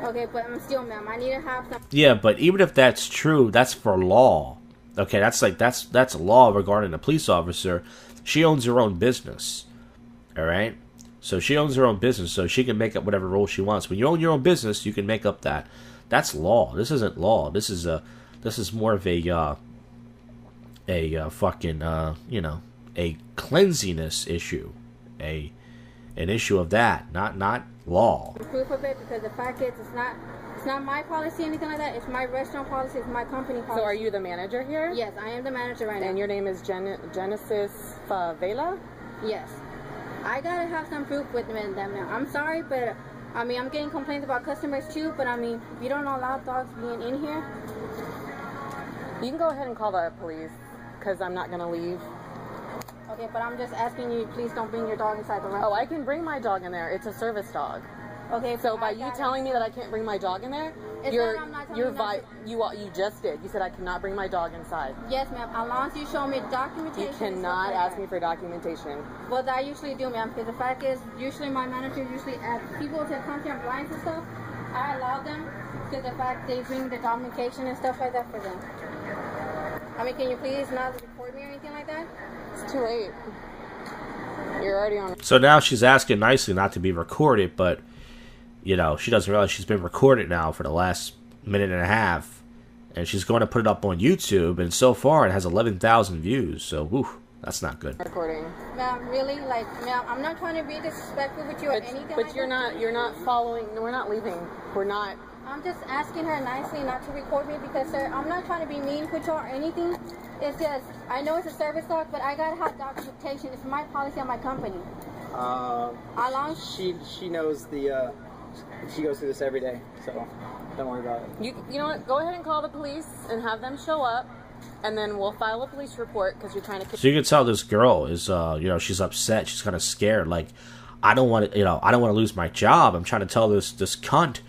Okay, but I'm still, ma'am, I need to have some... Yeah, but even if that's true, that's for law. Okay, that's law regarding a police officer. She owns her own business. All right? So she owns her own business, so she can make up whatever rules she wants. When you own your own business, you can make up that. That's law. This isn't law. This is more of a fucking you know, a cleanliness issue. An issue of that, not law. Proof of it, because the fact is it's not my policy or anything like that. It's my restaurant policy, it's my company policy. So are you the manager here? Yes, I am the manager right now. And your name is Genesis Favela? Yes. I gotta have some proof with them now. I'm sorry, but I mean, I'm getting complaints about customers too, but I mean, we don't allow dogs being in here. You can go ahead and call the police, because I'm not gonna leave. Okay, but I'm just asking you, please don't bring your dog inside the restaurant. Oh, I can bring my dog in there. It's a service dog. Okay, So by you telling me that I can't bring my dog in there, you just did. You said I cannot bring my dog inside. Yes, ma'am. As long as you show me documentation. You cannot ask me for documentation. Well, I usually do, ma'am. Because the fact is, usually my manager asks people to come to compliance and stuff. I allow them because the fact they bring the documentation and stuff like that for them. I mean, can you please not record me or anything like that? It's too late. You're already on. So now she's asking nicely not to be recorded, but you know, she doesn't realize she's been recorded now for the last minute and a half. And she's going to put it up on YouTube. And so far, it has 11,000 views. So, woo, that's not good. Recording. Ma'am, really? Like, ma'am, I'm not trying to be disrespectful with you or anything But like you're that. you're not following. No, we're not leaving. We're not. I'm just asking her nicely not to record me because, sir, I'm not trying to be mean with you or anything. It's just, I know it's a service dog, but I got to have documentation. It's my policy on my company. She knows the... She goes through this every day, so don't worry about it. You know what? Go ahead and call the police and have them show up, and then we'll file a police report because you're trying to. So you can tell this girl is, you know, she's upset. She's kind of scared. Like, I don't want to, you know, I don't want to lose my job. I'm trying to tell this cunt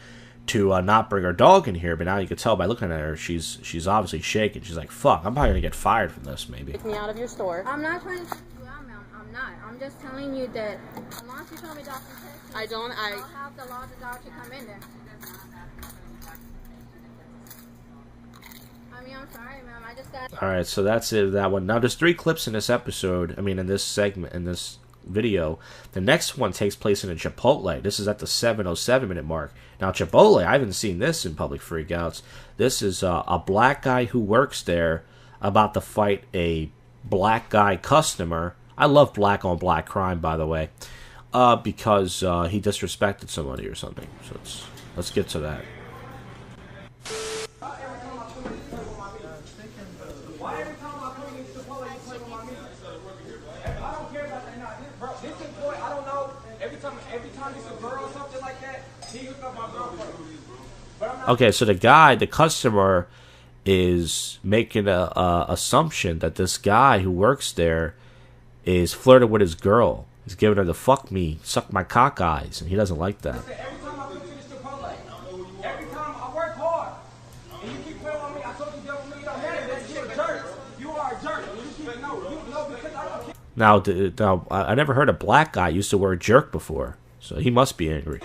to not bring her dog in here. But now you can tell by looking at her, she's obviously shaking. She's like, "Fuck, I'm probably gonna get fired from this, maybe." Take me out of your store. I'm not trying to. Ma'am, I'm not. I'm just telling you that as long as you show me documentation. I'll have the law to come in there. I mean, I'm sorry, ma'am. I just got... All right, so that's it. That one. Now, there's 3 clips in this episode. I mean, in this segment, in this video. The next one takes place in a Chipotle. This is at the 7:07-minute mark. Now, Chipotle, I haven't seen this in Public Freakouts. This is a black guy who works there about to fight a black guy customer. I love black on black crime, by the way. Because he disrespected somebody or something. So let's get to that. Okay, so the customer is making a assumption that this guy who works there is flirting with his girl. He's giving her the fuck me, suck my cock eyes, and he doesn't like that. Every time I come to this Chipotle, every time I work hard, and you keep playing on me, I told you that when you don't matter, that you're a jerk. You are a jerk. You keep no, because I don't care. Now, I never heard a black guy used the word jerk before, so he must be angry.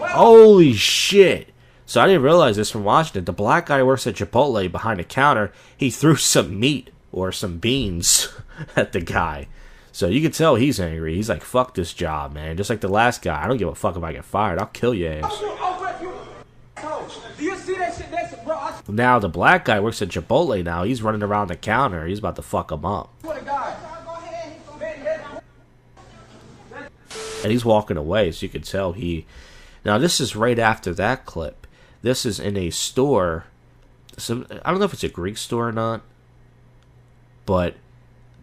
Holy shit! So I didn't realize this from watching it. The black guy who works at Chipotle behind the counter, he threw some meat or some beans at the guy. So you can tell he's angry. He's like, fuck this job, man. Just like the last guy. I don't give a fuck if I get fired. I'll kill your ass. Do you see that shit? Now the black guy works at Chipotle now. He's running around the counter. He's about to fuck him up. And he's walking away, so you can tell he... Now this is right after that clip. This is in a store. I don't know if it's a Greek store or not. But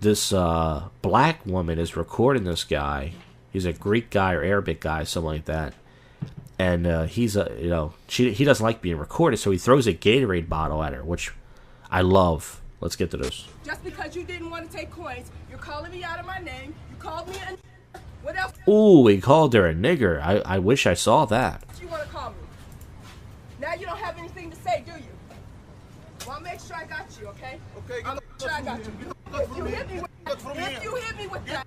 this black woman is recording this guy. He's a Greek guy or Arabic guy, something like that. And he doesn't like being recorded, so he throws a Gatorade bottle at her, which I love. Let's get to this. Just because you didn't want to take coins, you're calling me out of my name. You called me a... What else? Ooh, he called her a nigger. I wish I saw that. What you want to call me? Now you don't have anything to say, do you? Well, I'll make sure I got you, okay? Okay, I'll make sure I got you. If you hit me with that,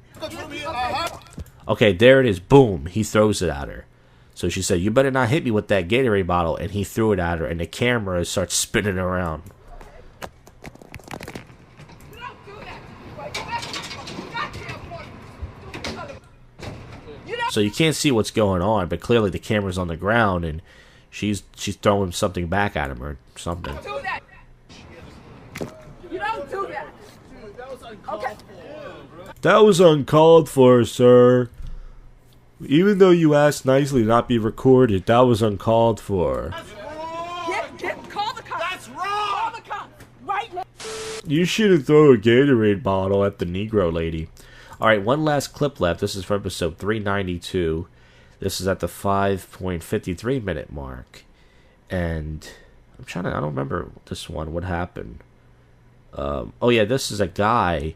Okay, there it is. Boom. He throws it at her. So she said, you better not hit me with that Gatorade bottle. And he threw it at her, and the camera starts spinning around. So you can't see what's going on, but clearly the camera's on the ground, and she's throwing something back at him or something. You don't do that. Okay. That was uncalled for, sir. Even though you asked nicely not be recorded, that was uncalled for. Call the cops. That's wrong. Call the cops right now. You shouldn't throw a Gatorade bottle at the Negro lady. Alright, one last clip left. This is for episode 392. This is at the 5:53-minute mark. And I don't remember this one. What happened? Oh yeah, this is a guy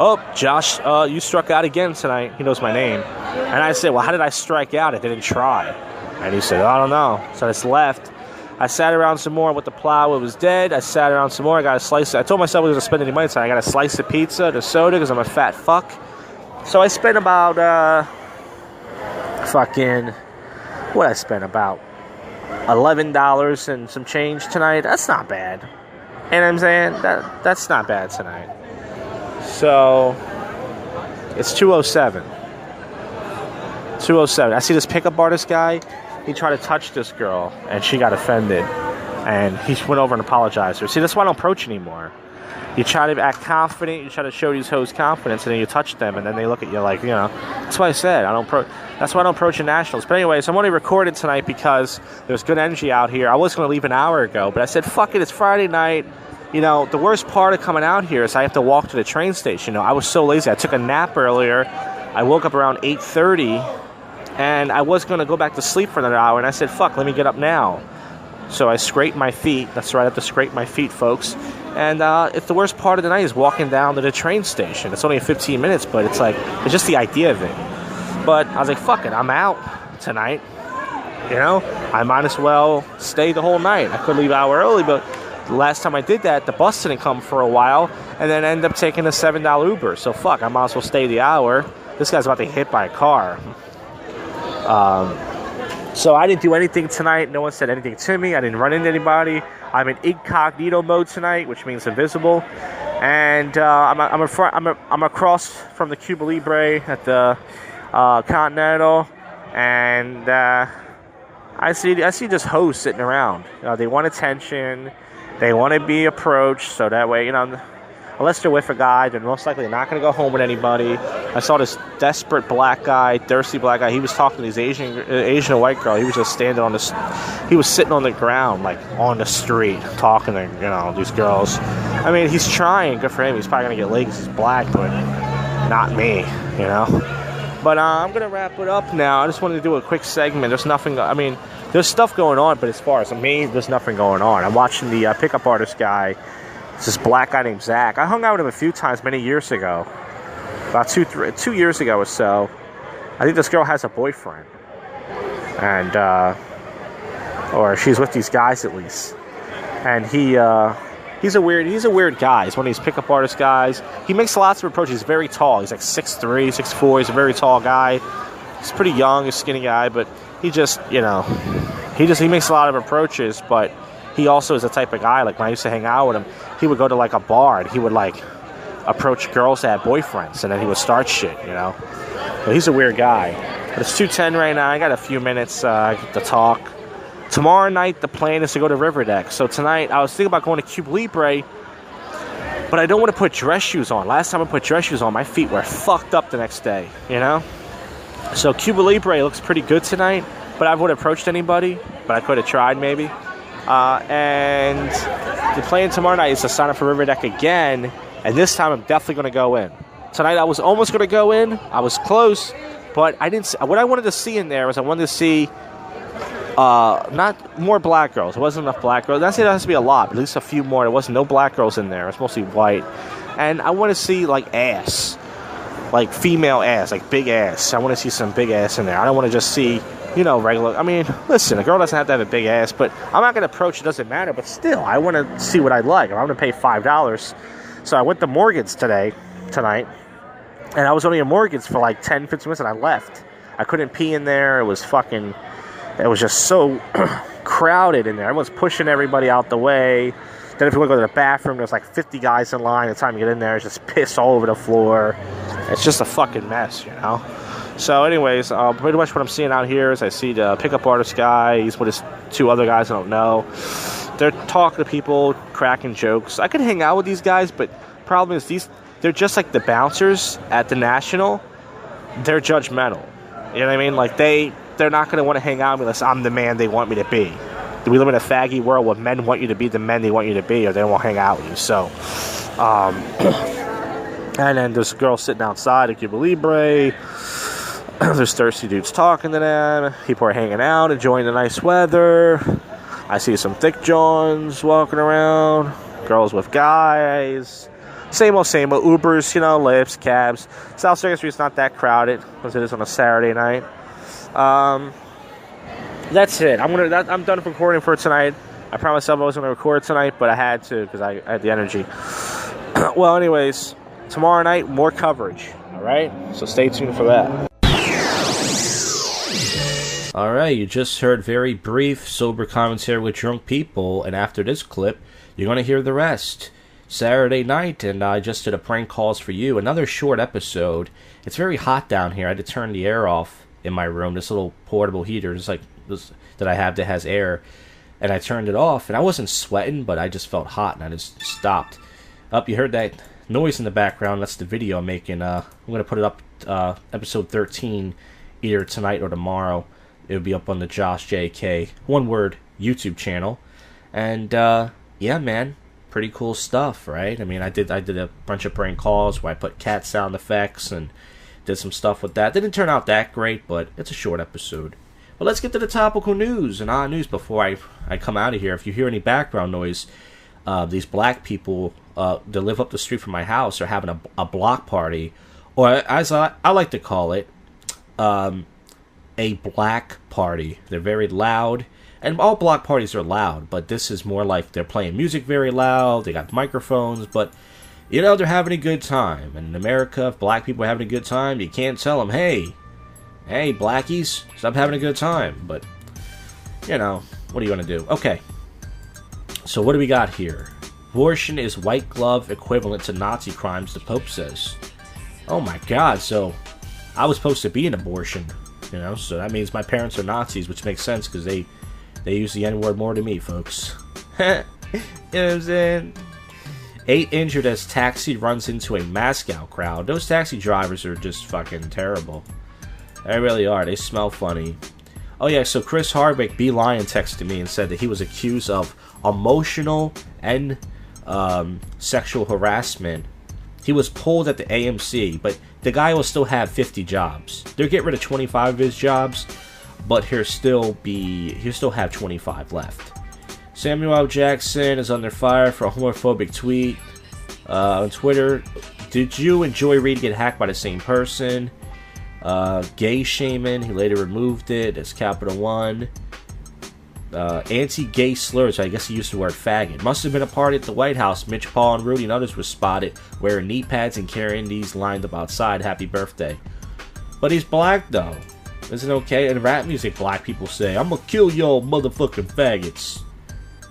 "Oh, Josh, you struck out again tonight." He knows my name. And I said, "Well, how did I strike out? I didn't try." And he said, "I don't know." So I just left. I sat around some more with the plow. It was dead. I sat around some more. I got a slice. I told myself I was going to spend any money tonight. I got a slice of pizza, the soda, because I'm a fat fuck. So I spent about, what I spent? About $11 and some change tonight. That's not bad. You know what I'm saying? That's not bad tonight. So, it's 207. 207. I see this pickup artist guy. He tried to touch this girl, and she got offended. And he went over and apologized to her. See, that's why I don't approach anymore. You try to act confident, you try to show these hoes confidence, and then you touch them, and then they look at you like, you know. That's why I said, that's why I don't approach the Nationals. But anyways, I'm only recording tonight because there's good energy out here. I was going to leave an hour ago, but I said, fuck it, it's Friday night. You know, the worst part of coming out here is I have to walk to the train station. You know, I was so lazy. I took a nap earlier. I woke up around 8:30, and I was going to go back to sleep for another hour, and I said, fuck, let me get up now. So I scraped my feet. That's right, I have to scrape my feet, folks. And it's the worst part of the night is walking down to the train station. It's only 15 minutes, but it's like, it's just the idea of it. But I was like, fuck it, I'm out tonight. You know, I might as well stay the whole night. I could leave an hour early, but the last time I did that, the bus didn't come for a while, and then ended up taking a $7 Uber. So fuck, I might as well stay the hour. This guy's about to get hit by a car. So I didn't do anything tonight. No one said anything to me. I didn't run into anybody. I'm in incognito mode tonight, which means invisible. And I'm across from the Cuba Libre at the Continental, and I see just hoes sitting around. You know, they want attention. They want to be approached, so that way, you know, unless they're with a guy, they're most likely not going to go home with anybody. I saw this desperate black guy, thirsty black guy. He was talking to this Asian and white girl. He was just standing on he was sitting on the ground, like on the street, talking to, you know, these girls. I mean, he's trying. Good for him. He's probably going to get laid because he's black, but not me, you know. But I'm going to wrap it up now. I just wanted to do a quick segment. There's nothing, I mean, there's stuff going on, but as far as me, there's nothing going on. I'm watching the pickup artist guy. It's this black guy named Zach. I hung out with him a few times many years ago. About 2 years ago or so. I think this girl has a boyfriend. And, or she's with these guys at least. And he's a weird guy. He's one of these pickup artist guys. He makes lots of approaches. He's very tall. He's like 6'3", 6'4". He's a very tall guy. He's pretty young, a skinny guy, but he just, you know, he makes a lot of approaches, but he also is the type of guy, like when I used to hang out with him, he would go to like a bar and he would like approach girls that had boyfriends, and then he would start shit, you know. But he's a weird guy. But it's 2:10 right now. I got a few minutes to talk. Tomorrow night, the plan is to go to Riverdeck. So tonight, I was thinking about going to Cuba Libre, but I don't want to put dress shoes on. Last time I put dress shoes on, my feet were fucked up the next day, you know? So Cuba Libre looks pretty good tonight, but I wouldn't have approached anybody, but I could have tried maybe. And the plan tomorrow night is to sign up for Riverdeck again, and this time I'm definitely going to go in. Tonight I was almost going to go in. I was close, but I didn't. What I wanted to see in there was I wanted to see not more black girls. There wasn't enough black girls. That's it. There has to be a lot, but at least a few more. There wasn't no black girls in there. It was mostly white, and I want to see like ass, like female ass, like big ass. I want to see some big ass in there. I don't want to just see, you know, regular. I mean, listen, a girl doesn't have to have a big ass, but I'm not going to approach. It doesn't matter. But still, I want to see what I like. I'm going to pay $5. So I went to Morgan's tonight, and I was only at Morgan's for like 10, 15 minutes, and I left. I couldn't pee in there. It was just so crowded in there. Everyone's pushing everybody out the way. Then if you want to go to the bathroom, there's like 50 guys in line. By the time you get in there, it's just piss all over the floor. It's just a fucking mess, you know? So anyways, pretty much what I'm seeing out here is I see the pickup artist guy. He's with his two other guys I don't know. They're talking to people, cracking jokes. I could hang out with these guys, but problem is they're just like the bouncers at the National. They're judgmental. You know what I mean? Like they're not going to want to hang out with me unless I'm the man they want me to be. Do we live in a faggy world where men want you to be the men they want you to be, or they won't hang out with you? So, and then there's a girl sitting outside at Cuba Libre. There's thirsty dudes talking to them. People are hanging out, enjoying the nice weather. I see some thick Johns walking around. Girls with guys. Same old, Ubers, Lyfts, cabs. South Second Street's not that crowded as it is on a Saturday night. That's it. I'm done recording for tonight. I promised myself I wasn't going to record tonight, but I had to because I had the energy. Well, anyways, tomorrow night, more coverage. All right? So stay tuned for that. All right, you just heard very brief, sober commentary with drunk people, and after this clip, you're going to hear the rest. Saturday night, and I just did a prank calls for you. Another short episode. It's very hot down here. I had to turn the air off in my room. This little portable heater, just like this that I have that has air, and I turned it off, and I wasn't sweating, but I just felt hot, and I just stopped. You heard that noise in the background. That's the video I'm making. I'm going to put it up, episode 13, either tonight or tomorrow. It'll be up on the Josh JK, one word, YouTube channel. And, yeah, man, pretty cool stuff, right? I mean, I did a bunch of prank calls where I put cat sound effects and did some stuff with that. Didn't turn out that great, but it's a short episode. But let's get to the topical news and odd news before I come out of here. If you hear any background noise, these black people that live up the street from my house are having a block party, or as I like to call it, a black party. They're very loud, and all block parties are loud, but this is more like they're playing music very loud, they got microphones, but they're having a good time. And in America, if black people are having a good time, you can't tell them, hey blackies, stop having a good time. But what are you gonna do? Okay, so what do we got here? Abortion is white glove equivalent to Nazi crimes, the Pope says. Oh my God, so I was supposed to be an abortion, so that means my parents are Nazis, which makes sense because they use the N-word more than me, folks. You know what I'm saying? 8 injured as taxi runs into a Moscow crowd. Those taxi drivers are just fucking terrible. They really are. They smell funny. Oh yeah, so Chris Hardwick, B. Lion, texted me and said that he was accused of emotional and sexual harassment. He was pulled at the AMC, but the guy will still have 50 jobs. They'll get rid of 25 of his jobs, but he'll still have 25 left. Samuel L. Jackson is under fire for a homophobic tweet on Twitter. Did you and Joy Reid get hacked by the same person? Gay shaman, he later removed it. It's Capital One. Anti-gay slurs, I guess he used the word faggot. Must have been a party at the White House. Mitch, Paul, and Rudy and others were spotted wearing knee pads and carrying these lined up outside. Happy birthday. But he's black, though. Isn't it okay? In rap music, black people say, I'm gonna kill y'all motherfucking faggots.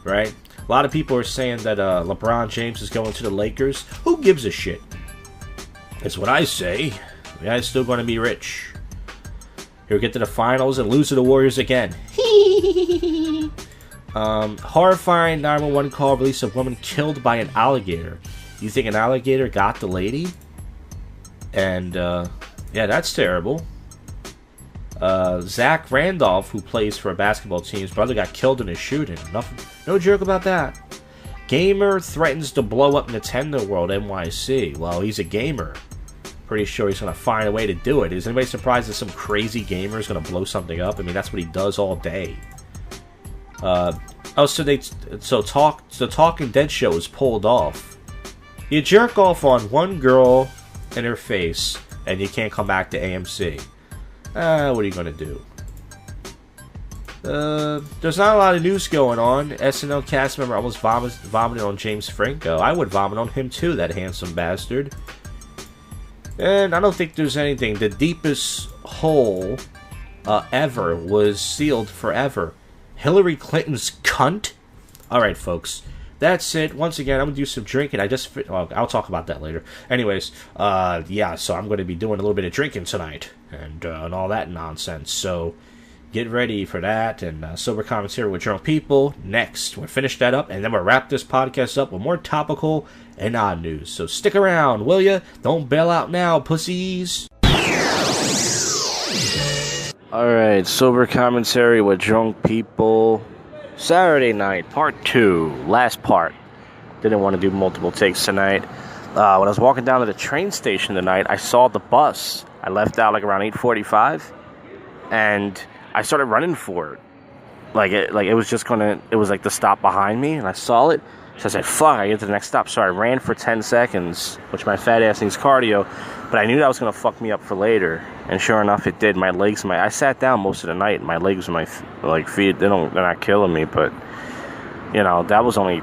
Right? A lot of people are saying that LeBron James is going to the Lakers. Who gives a shit? That's what I say. The guy's still going to be rich. He'll get to the finals and lose to the Warriors again. Horrifying 911 call release of woman killed by an alligator. You think an alligator got the lady? And, yeah, that's terrible. Zach Randolph, who plays for a basketball team, his brother got killed in a shooting. No joke about that. Gamer threatens to blow up Nintendo World NYC. Well, he's a gamer. Pretty sure he's going to find a way to do it. Is anybody surprised that some crazy gamer is going to blow something up? I mean, that's what he does all day. The Talking Dead show is pulled off. You jerk off on one girl in her face, and you can't come back to AMC. What are you going to do? There's not a lot of news going on. SNL cast member almost vomited on James Franco. I would vomit on him too, that handsome bastard. And I don't think there's anything. The deepest hole ever was sealed forever. Hillary Clinton's cunt? Alright, folks. That's it. Once again, I'm going to do some drinking. I'll talk about that later. Anyways, yeah, so I'm going to be doing a little bit of drinking tonight. And all that nonsense. So, get ready for that. And sober commentary with drunk people. Next, we'll finish that up. And then we'll wrap this podcast up with more topical and odd news. So, stick around, will ya? Don't bail out now, pussies. Alright, sober commentary with drunk people. Saturday night, part 2, last part. Didn't want to do multiple takes tonight. When I was walking down to the train station tonight, I saw the bus. I left out like around 8:45, and I started running for it. It was like the stop behind me, and I saw it. So I said, fuck, I get to the next stop. So I ran for 10 seconds, which my fat ass needs cardio, but I knew that was going to fuck me up for later. And sure enough, it did. My legs, I sat down most of the night, and my legs and my feet, they're not killing me, but you know, that was only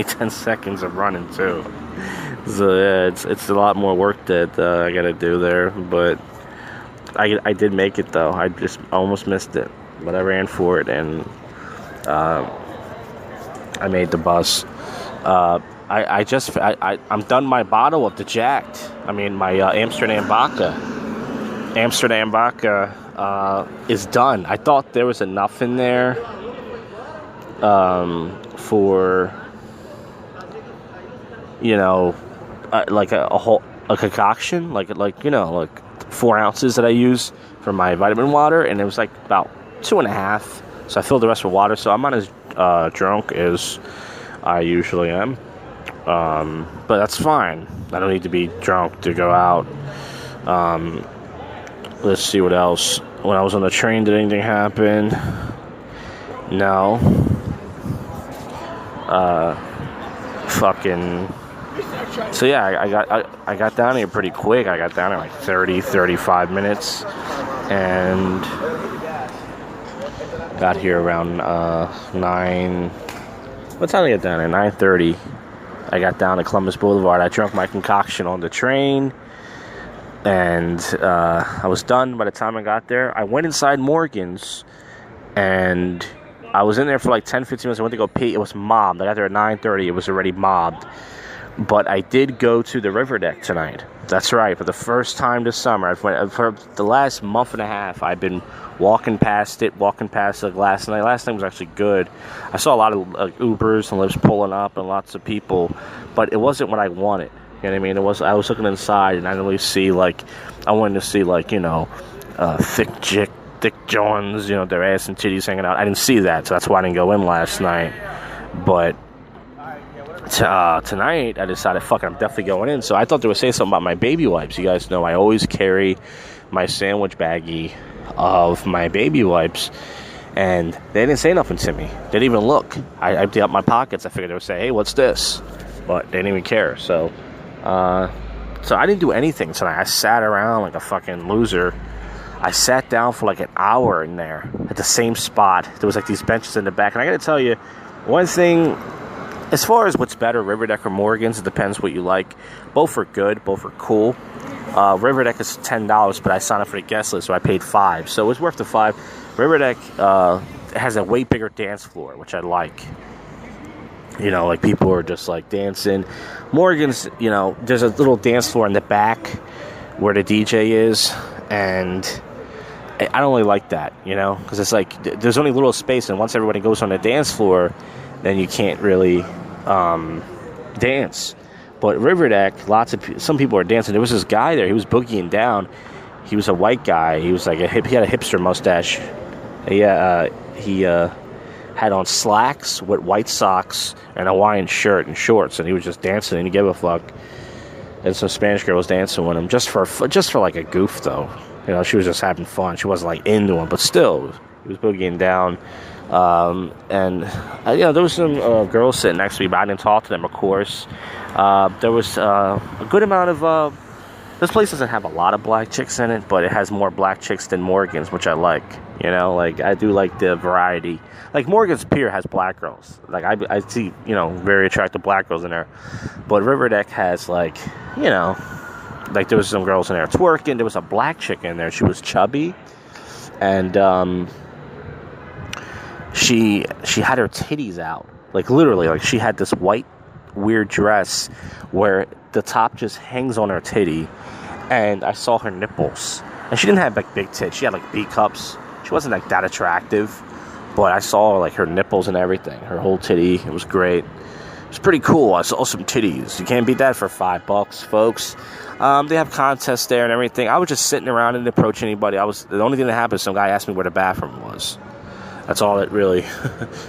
10 seconds of running too. So yeah, it's a lot more work that I got to do there, but I did make it though. I just almost missed it, but I ran for it, and I made the bus. I'm done my bottle of the Jacked. My Amsterdam vodka. Amsterdam vodka is done. I thought there was enough in there for, you know, like a concoction, like 4 ounces that I use for my vitamin water, and it was like about 2.5. So I filled the rest with water. So I'm not as drunk as I usually am, but that's fine. I don't need to be drunk to go out. Let's see what else. When I was on the train, did anything happen? No. So yeah, I got down here pretty quick. I got down here like 35 minutes, and got here around 9. What time did I get down here? 9:30. I got down to Columbus Boulevard. I drank my concoction on the train, and I was done by the time I got there. I went inside Morgan's, and I was in there for like 10-15 minutes. I went to go pee. It was mobbed. I got there at 9:30. It was already mobbed. But I did go to the river deck tonight. That's right. For the first time this summer, for the last month and a half, I've been walking past it like last night. Last night was actually good. I saw a lot of Ubers and Lyfts pulling up and lots of people, but it wasn't what I wanted. You know what I mean? I was looking inside, and I didn't really see I wanted to see thick Johns, you know, their ass and titties hanging out. I didn't see that, so that's why I didn't go in last night. But tonight, I decided, fuck it, I'm definitely going in. So I thought they would say something about my baby wipes. You guys know I always carry my sandwich baggie of my baby wipes, and they didn't say nothing to me. They didn't even look. I emptied out my pockets. I figured they would say, hey, what's this? But they didn't even care. So I didn't do anything tonight. I sat around like a fucking loser. I sat down for like an hour in there at the same spot. There was like these benches in the back, and I gotta tell you, one thing. As far as what's better, Riverdeck or Morgan's, it depends what you like. Both are good. Both are cool. Riverdeck is $10, but I signed up for the guest list, so I paid $5. So it was worth the $5. Riverdeck has a way bigger dance floor, which I like. You know, like people are just like dancing. Morgan's, you know, there's a little dance floor in the back where the DJ is, and I don't really like that, you know, because it's like there's only a little space, and once everybody goes on the dance floor, then you can't really dance. But Riverdeck, some people are dancing. There was this guy there. He was boogieing down. He was a white guy. He was like he had a hipster mustache. He had on slacks with white socks and a Hawaiian shirt and shorts, and he was just dancing, and he gave a fuck. And some Spanish girl was dancing with him just for like a goof, though. You know, she was just having fun. She wasn't like into him, but still, he was boogieing down. And there was some girls sitting next to me, but I didn't talk to them, of course. There was a good amount of this place doesn't have a lot of black chicks in it, but it has more black chicks than Morgan's, which I like. You know, like I do like the variety. Like Morgan's Pier has black girls. Like I see, you know, very attractive black girls in there. But Riverdeck has like, you know, like there was some girls in there twerking. There was a black chick in there. She was chubby, and she had her titties out. Like literally, like she had this white weird dress where the top just hangs on her titty, and I saw her nipples. And she didn't have like big tits. She had like B cups. She wasn't like that attractive, but I saw like her nipples and everything, her whole titty. It was great. It was pretty cool. I saw some titties. You can't beat that for $5, folks. They have contests there and everything. I was just sitting around and didn't approach anybody. The only thing that happened, some guy asked me where the bathroom was. That's all that really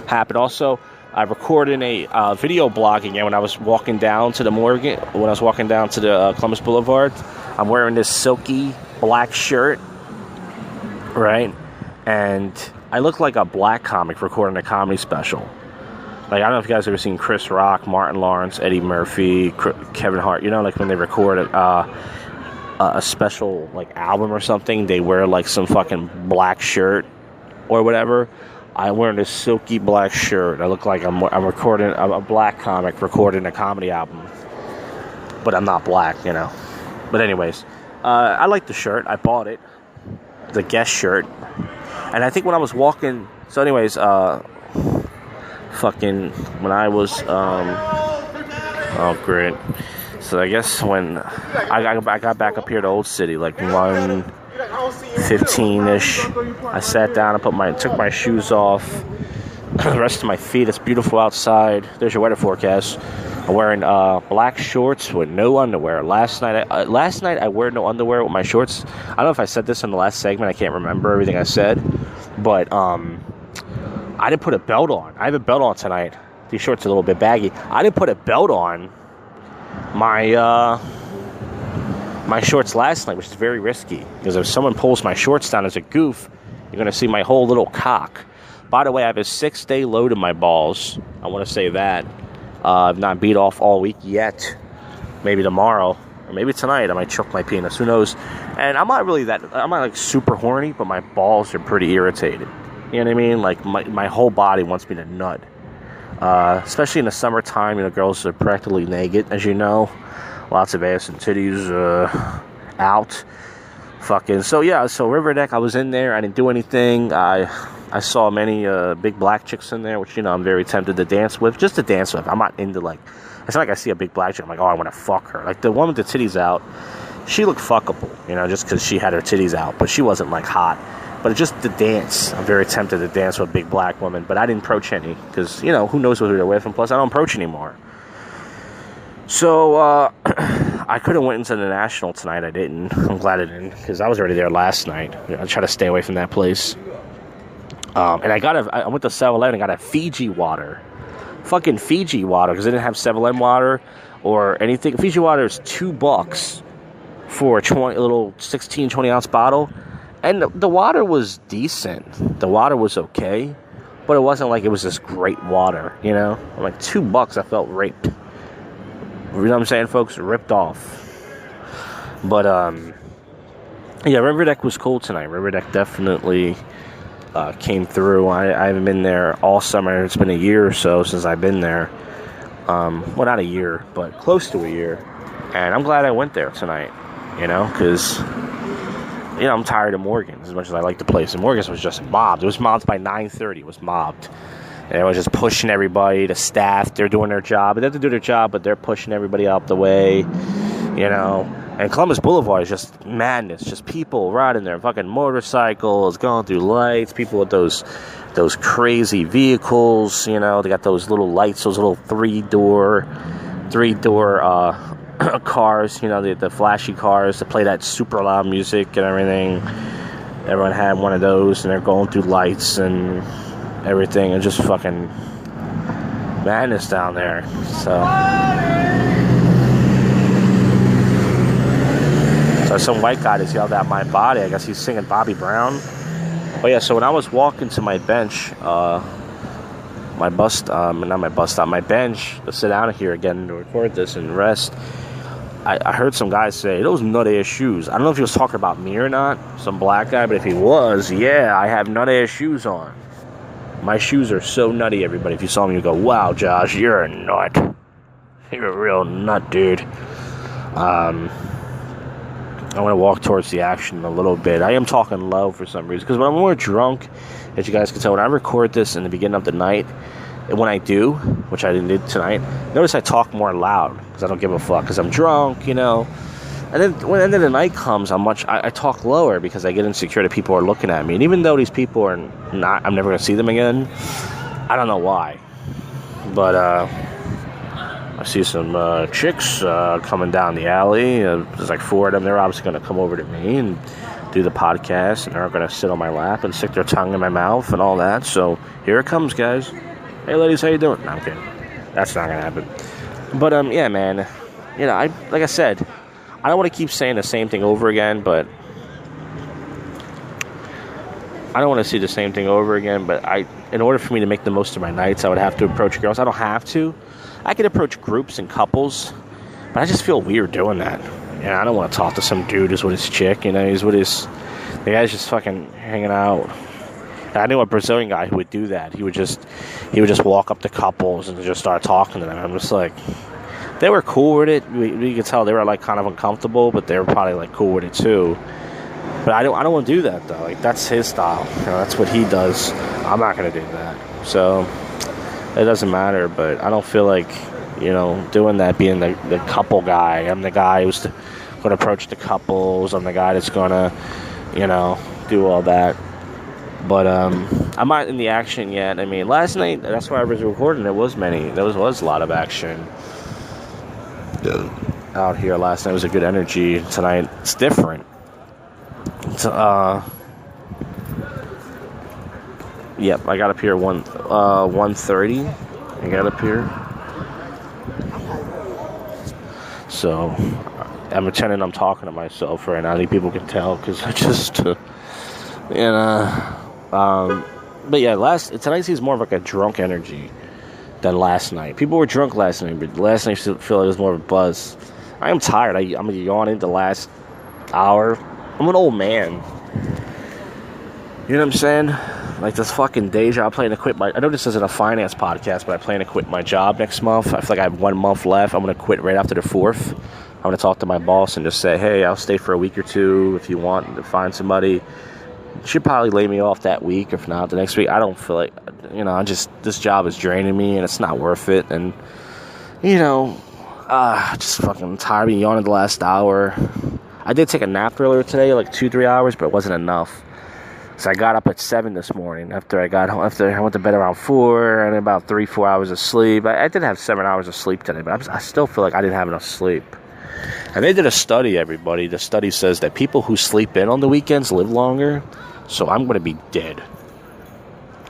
happened. Also, I recorded a video blog again when I was walking down to the Morgan, when I was walking down to the Columbus Boulevard. I'm wearing this silky black shirt, right? And I look like a black comic recording a comedy special. Like, I don't know if you guys ever seen Chris Rock, Martin Lawrence, Eddie Murphy, Kevin Hart. You know, like when they record a special like album or something, they wear like some fucking black shirt or whatever. I'm wearing this silky black shirt. I look like I'm recording a black comic recording a comedy album, but I'm not black, you know. But anyways, I like the shirt. I bought it, the guest shirt, and I think when I was walking. So anyways, fucking when I was oh great. So I guess when I got back up here to Old City, like 1:15-ish, I sat down and took my shoes off, the rest of my feet. It's beautiful outside. There's your weather forecast. I'm wearing black shorts with no underwear. Last night I wore no underwear with my shorts. I don't know if I said this in the last segment. I can't remember everything I said, but I didn't put a belt on. I have a belt on tonight. These shorts are a little bit baggy. I didn't put a belt on my shorts last night, which is very risky, because if someone pulls my shorts down as a goof, you're going to see my whole little cock. By the way, I have a 6-day load in my balls. I want to say that. I've not beat off all week yet. Maybe tomorrow, or maybe tonight, I might choke my penis. Who knows? And I'm not like super horny, but my balls are pretty irritated. You know what I mean? Like, my whole body wants me to nut. Especially in the summertime, you know, girls are practically naked, as you know. Lots of ass and titties out. Fucking. So, yeah, so River Deck, I was in there. I didn't do anything. I saw many big black chicks in there, which, you know, I'm very tempted to dance with. Just to dance with. I'm not into, like, it's not like I see a big black chick, I'm like, oh, I want to fuck her. Like, the one with the titties out, she looked fuckable, you know, just because she had her titties out. But she wasn't, like, hot. But just the dance, I'm very tempted to dance with a big black woman. But I didn't approach any, because, you know, who knows who they're with. And plus, I don't approach anymore. So, I could have went into the National tonight. I didn't. I'm glad I didn't, because I was already there last night. I try to stay away from that place. And I went to 7-Eleven and got a Fiji water. Fucking Fiji water, because they didn't have 7-Eleven water or anything. Fiji water is $2 for a little 16, 20-ounce bottle. And the water was decent. The water was okay. But it wasn't like it was this great water, you know? Like, $2, I felt raped. You know what I'm saying, folks? Ripped off. But, yeah, River Deck was cool tonight. River Deck definitely came through. I haven't been there all summer. It's been a year or so since I've been there. Well, not a year, but close to a year. And I'm glad I went there tonight, you know, because, you know, I'm tired of Morgan's as much as I like the place. And Morgan's was just mobbed. It was mobbed by 9:30. It was mobbed. And it was just pushing everybody. The staff, they're doing their job. They have to do their job, but they're pushing everybody out the way, you know. And Columbus Boulevard is just madness. Just people riding their fucking motorcycles, going through lights. People with those crazy vehicles, you know. They got those little lights, those little three-door cars, you know, the flashy cars to play that super loud music and everything. Everyone had one of those, and they're going through lights and everything, and just fucking madness down there. So some white guy just yelled at my body. I guess he's singing Bobby Brown. But yeah, so when I was walking to my bench, my bench to sit down here again to record this and rest, I heard some guy say, those nut-ass shoes. I don't know if he was talking about me or not, some black guy, but if he was, yeah, I have nut-ass shoes on. My shoes are so nutty, everybody. If you saw me, you'd go, wow, Josh, you're a nut. You're a real nut, dude. I'm going to walk towards the action a little bit. I am talking low for some reason, because when I'm more drunk, as you guys can tell, when I record this in the beginning of the night, and when I do, which I didn't do tonight, notice I talk more loud, because I don't give a fuck, because I'm drunk, you know. And then when the end of the night comes, I talk lower, because I get insecure that people are looking at me. And even though these people are not, I'm never going to see them again, I don't know why. But I see some chicks coming down the alley. There's like 4 of them. They're obviously going to come over to me and do the podcast, and they're going to sit on my lap and stick their tongue in my mouth and all that. So here it comes, guys. Hey, ladies, how you doing? No, I'm kidding. That's not going to happen. But, yeah, man. You know, like I said, I don't want to keep saying the same thing over again, but I don't want to see the same thing over again, but in order for me to make the most of my nights, I would have to approach girls. I don't have to. I could approach groups and couples, but I just feel weird doing that. Yeah, I don't want to talk to some dude who's with his chick, you know, the guy's just fucking hanging out. I knew a Brazilian guy who would do that. He would just walk up to couples and just start talking to them. I'm just like, they were cool with it. We could tell they were like kind of uncomfortable, but they were probably like cool with it too. But I don't want to do that though. Like, that's his style. You know, that's what he does. I'm not gonna do that. So it doesn't matter. But I don't feel like, you know, doing that, being the couple guy. I'm the guy who's going to approach the couples. I'm the guy that's going to, you know, do all that. But I'm not in the action yet. I mean, last night, that's why I was recording. There was a lot of action out here last night. It was a good energy. Tonight, it's different. Yep, I got up here 1:30. I got up here. So I'm pretending I'm talking to myself right now. I think people can tell because I just, but yeah, tonight seems more of like a drunk energy than last night. People were drunk last night, but last night I feel like it was more of a buzz. I am tired. I'm yawning the last hour. I'm an old man. You know what I'm saying? Like this fucking day job, I plan to quit I know this isn't a finance podcast, but I plan to quit my job next month. I feel like I have 1 month left. I'm going to quit right after the 4th. I'm going to talk to my boss and just say, hey, I'll stay for a week or two if you want to find somebody. She'll probably lay me off that week, if not the next week. I don't feel like, you know, this job is draining me and it's not worth it. And, you know, just fucking tired of yawning the last hour. I did take a nap earlier today, like 2-3 hours, but it wasn't enough. So I got up at 7 this morning after I went to bed around 4 and about 3-4 hours of sleep. I did have 7 hours of sleep today, but I still feel like I didn't have enough sleep. And they did a study, everybody. The study says that people who sleep in on the weekends live longer. So I'm going to be dead.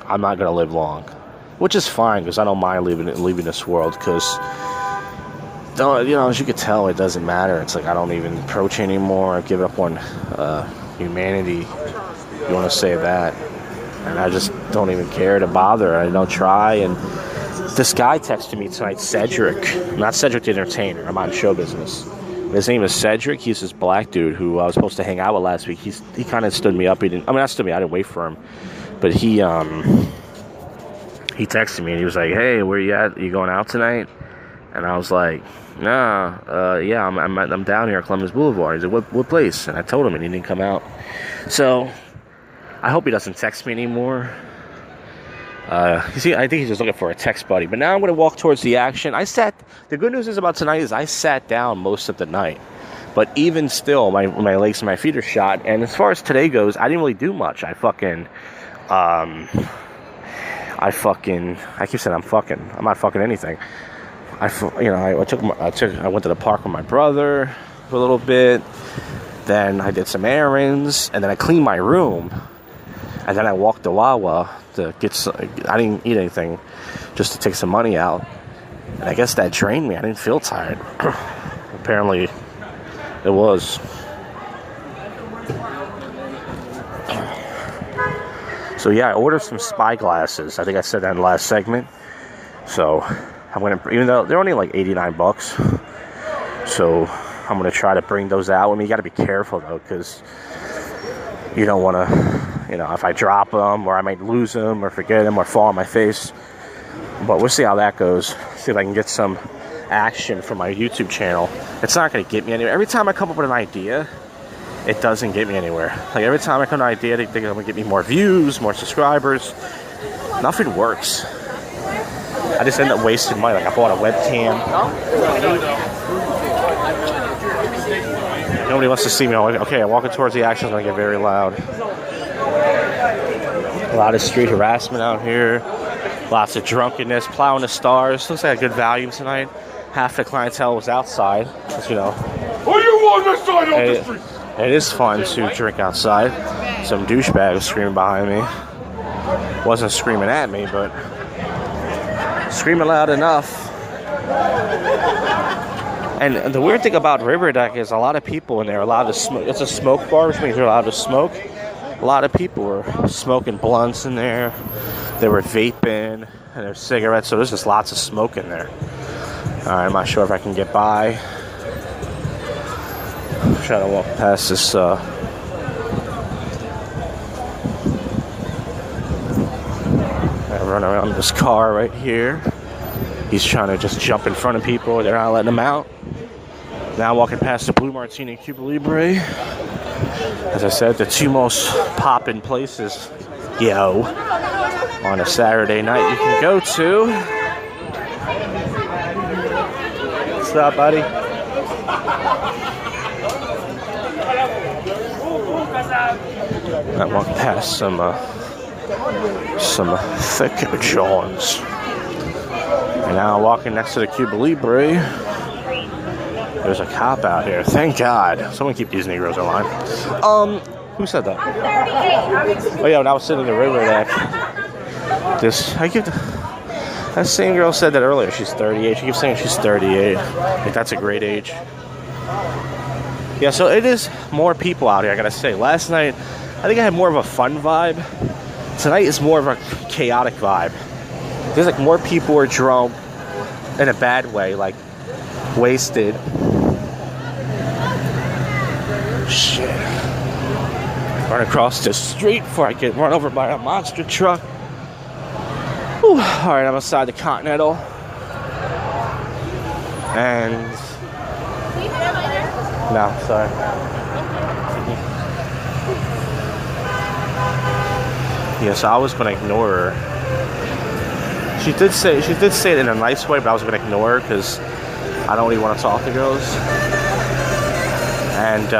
I'm not going to live long, which is fine because I don't mind leaving this world because, you know, as you could tell, it doesn't matter. It's like I don't even approach anymore. I've given up on humanity. You want to say that, and I just don't even care to bother. I don't try. And this guy texted me tonight, Cedric, not Cedric the Entertainer. I'm on show business. His name is Cedric. He's this black dude who I was supposed to hang out with last week. He kind of stood me up. Not stood me. I didn't wait for him, but he texted me and he was like, "Hey, where you at? You going out tonight?" And I was like, "Nah, yeah, I'm down here at Columbus Boulevard." He's like, "What place?" And I told him, and he didn't come out. So I hope he doesn't text me anymore. You see, I think he's just looking for a text buddy. But now I'm going to walk towards the action. The good news is about tonight is I sat down most of the night. But even still, my legs and my feet are shot. And as far as today goes, I didn't really do much. I keep saying I'm not fucking anything. I went to the park with my brother for a little bit. Then I did some errands. And then I cleaned my room. And then I walked to Wawa to get I didn't eat anything, just to take some money out. And I guess that drained me. I didn't feel tired. Apparently, it was. So yeah, I ordered some spy glasses. I think I said that in the last segment. So I'm gonna, even though they're only like $89, so I'm gonna try to bring those out with me. You got to be careful though, because you don't want to, you know, if I drop them or I might lose them or forget them or fall on my face. But we'll see how that goes. See if I can get some action for my YouTube channel. It's not going to get me anywhere. Every time I come up with an idea, it doesn't get me anywhere. Like every time I come up with an idea, they think it's going to get me more views, more subscribers. Nothing works. I just end up wasting money. Like I bought a webcam. Nobody wants to see me. Okay, I'm walking towards the action. It's going to get very loud. A lot of street harassment out here. Lots of drunkenness. Plowing the stars. Looks like a good volume tonight. Half the clientele was outside. Because, you know. Who you want this side of the street? It is fun to drink outside. Some douchebag was screaming behind me. Wasn't screaming at me, but screaming loud enough. And the weird thing about River Deck is a lot of people in there are allowed to smoke. It's a smoke bar, which means you're allowed to smoke. a lot of people were smoking blunts in there. They were vaping and there's cigarettes, so there's just lots of smoke in there. Alright, I'm not sure if I can get by. I'm trying to walk past this I run around this car right here. He's trying to just jump in front of people. They're not letting him out. Now walking past the Blue Martini and Cuba Libre. As I said, the two most poppin' places, on a Saturday night you can go to. What's up, buddy? I walked past some thick Johns. And now walking next to the Cuba Libre, there's a cop out here. Thank God. Someone keep these Negroes in line. Who said that? Oh yeah, when I was sitting in the river that that same girl said that earlier. She's 38. She keeps saying she's 38. Like, that's a great age. Yeah, so it is more people out here, I gotta say. Last night, I think I had more of a fun vibe. Tonight is more of a chaotic vibe. There's like more people are drunk in a bad way, like wasted. Shit. Run across the street before I get run over by a monster truck. Whew. Alright, I'm outside the Continental. And... no, sorry. Yeah, so I was going to ignore her. She did say it in a nice way, but I was going to ignore her because I don't really want to talk to girls. And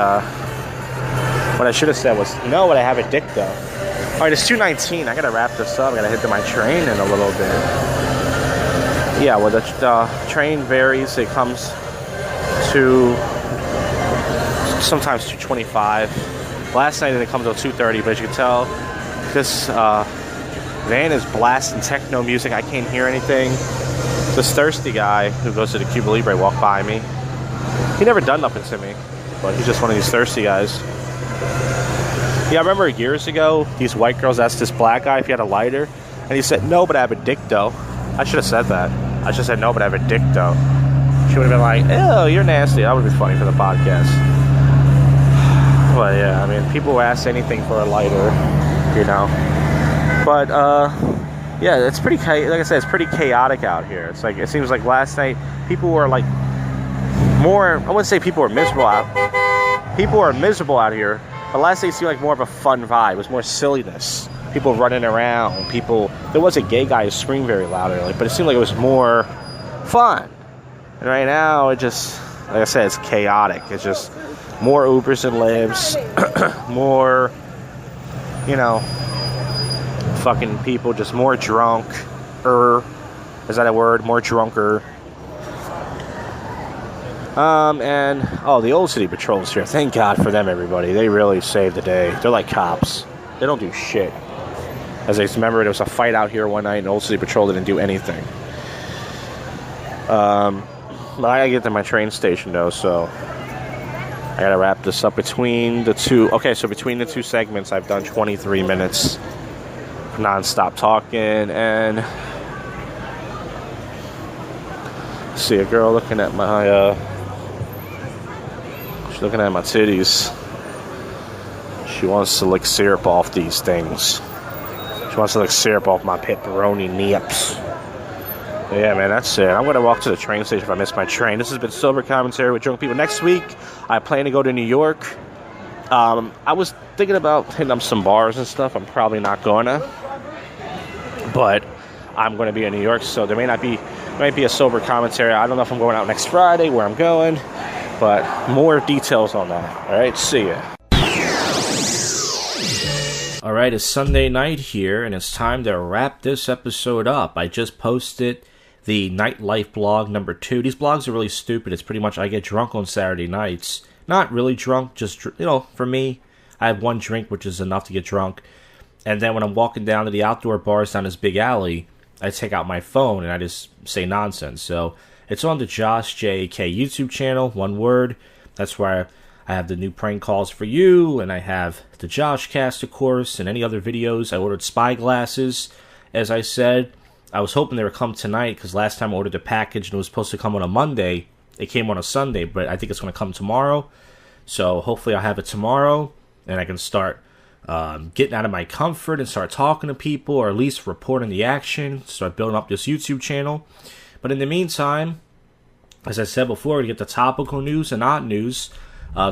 what I should have said was, no, but I have a dick though. Alright, it's 2:19. I gotta wrap this up. I gotta hit to my train in a little bit. Yeah, well, the train varies. It comes to sometimes 2:25. Last night it comes at 2:30, but as you can tell, this van is blasting techno music. I can't hear anything. This thirsty guy who goes to the Cuba Libre walked by me. He never done nothing to me, but he's just one of these thirsty guys. Yeah, I remember years ago, these white girls asked this black guy if he had a lighter, and he said, no, but I have a dick though. I should have said that. I should have said, no, but I have a dick though. She would have been like, ew, you're nasty. That would have been funny for the podcast. But yeah, I mean, people will ask anything for a lighter, you know. But, yeah, it's pretty, like I said, it's pretty chaotic out here. It's like, it seems like last night, people were like, more, I wouldn't say people were miserable out. People are miserable out here, but last night seemed like more of a fun vibe. It was more silliness. People running around, there was a gay guy who screamed very loud earlier, but it seemed like it was more fun. And right now, it just, like I said, it's chaotic. It's just more Ubers and Lyfts, more, you know, fucking people, just more drunk. Is that a word? More drunker. And the Old City Patrol's here. Thank God for them, everybody. They really saved the day. They're like cops. They don't do shit. As I remember, there was a fight out here one night, and Old City Patrol didn't do anything. But I gotta get to my train station, though, so I gotta wrap this up between the two. Okay, so between the two segments, I've done 23 minutes non-stop talking, and see a girl looking at my she's looking at my titties. She wants to lick syrup off these things. She wants to lick syrup off my pepperoni nips. But yeah, man, that's it. I'm gonna walk to the train station if I miss my train. This has been Sober Commentary with Drunk People. Next week I plan to go to New York. I was thinking about hitting up some bars and stuff. I'm probably not gonna, but I'm going to be in New York, so there might be a sober commentary. I don't know if I'm going out next Friday, where I'm going, but more details on that. All right, see ya. All right, it's Sunday night here, and it's time to wrap this episode up. I just posted the Nightlife blog number 2. These blogs are really stupid. It's pretty much I get drunk on Saturday nights. Not really drunk, just, you know, for me, I have one drink, which is enough to get drunk. And then when I'm walking down to the outdoor bars down this big alley, I take out my phone and I just say nonsense. So it's on the Josh JK YouTube channel, one word. That's where I have the new prank calls for you, and I have the JoshCast, of course, and any other videos. I ordered spy glasses, as I said. I was hoping they would come tonight, because last time I ordered a package and it was supposed to come on a Monday. It came on a Sunday, but I think it's going to come tomorrow. So hopefully I'll have it tomorrow, and I can start getting out of my comfort and start talking to people, or at least reporting the action, start building up this YouTube channel. But in the meantime, as I said before, to get the topical news and odd news,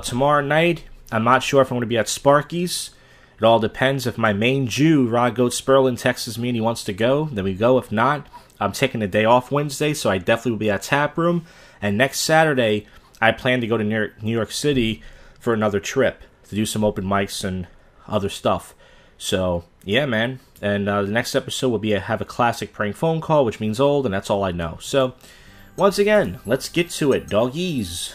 tomorrow night, I'm not sure if I'm going to be at Sparky's. It all depends. If my main Jew, Rod Goat Sperlin, texts me and he wants to go, then we go. If not, I'm taking a day off Wednesday, so I definitely will be at Tap Room. And next Saturday, I plan to go to New York City for another trip to do some open mics and other stuff. So, yeah, man. And the next episode will be have a classic prank phone call, which means old, and that's all I know. So, once again, let's get to it, doggies.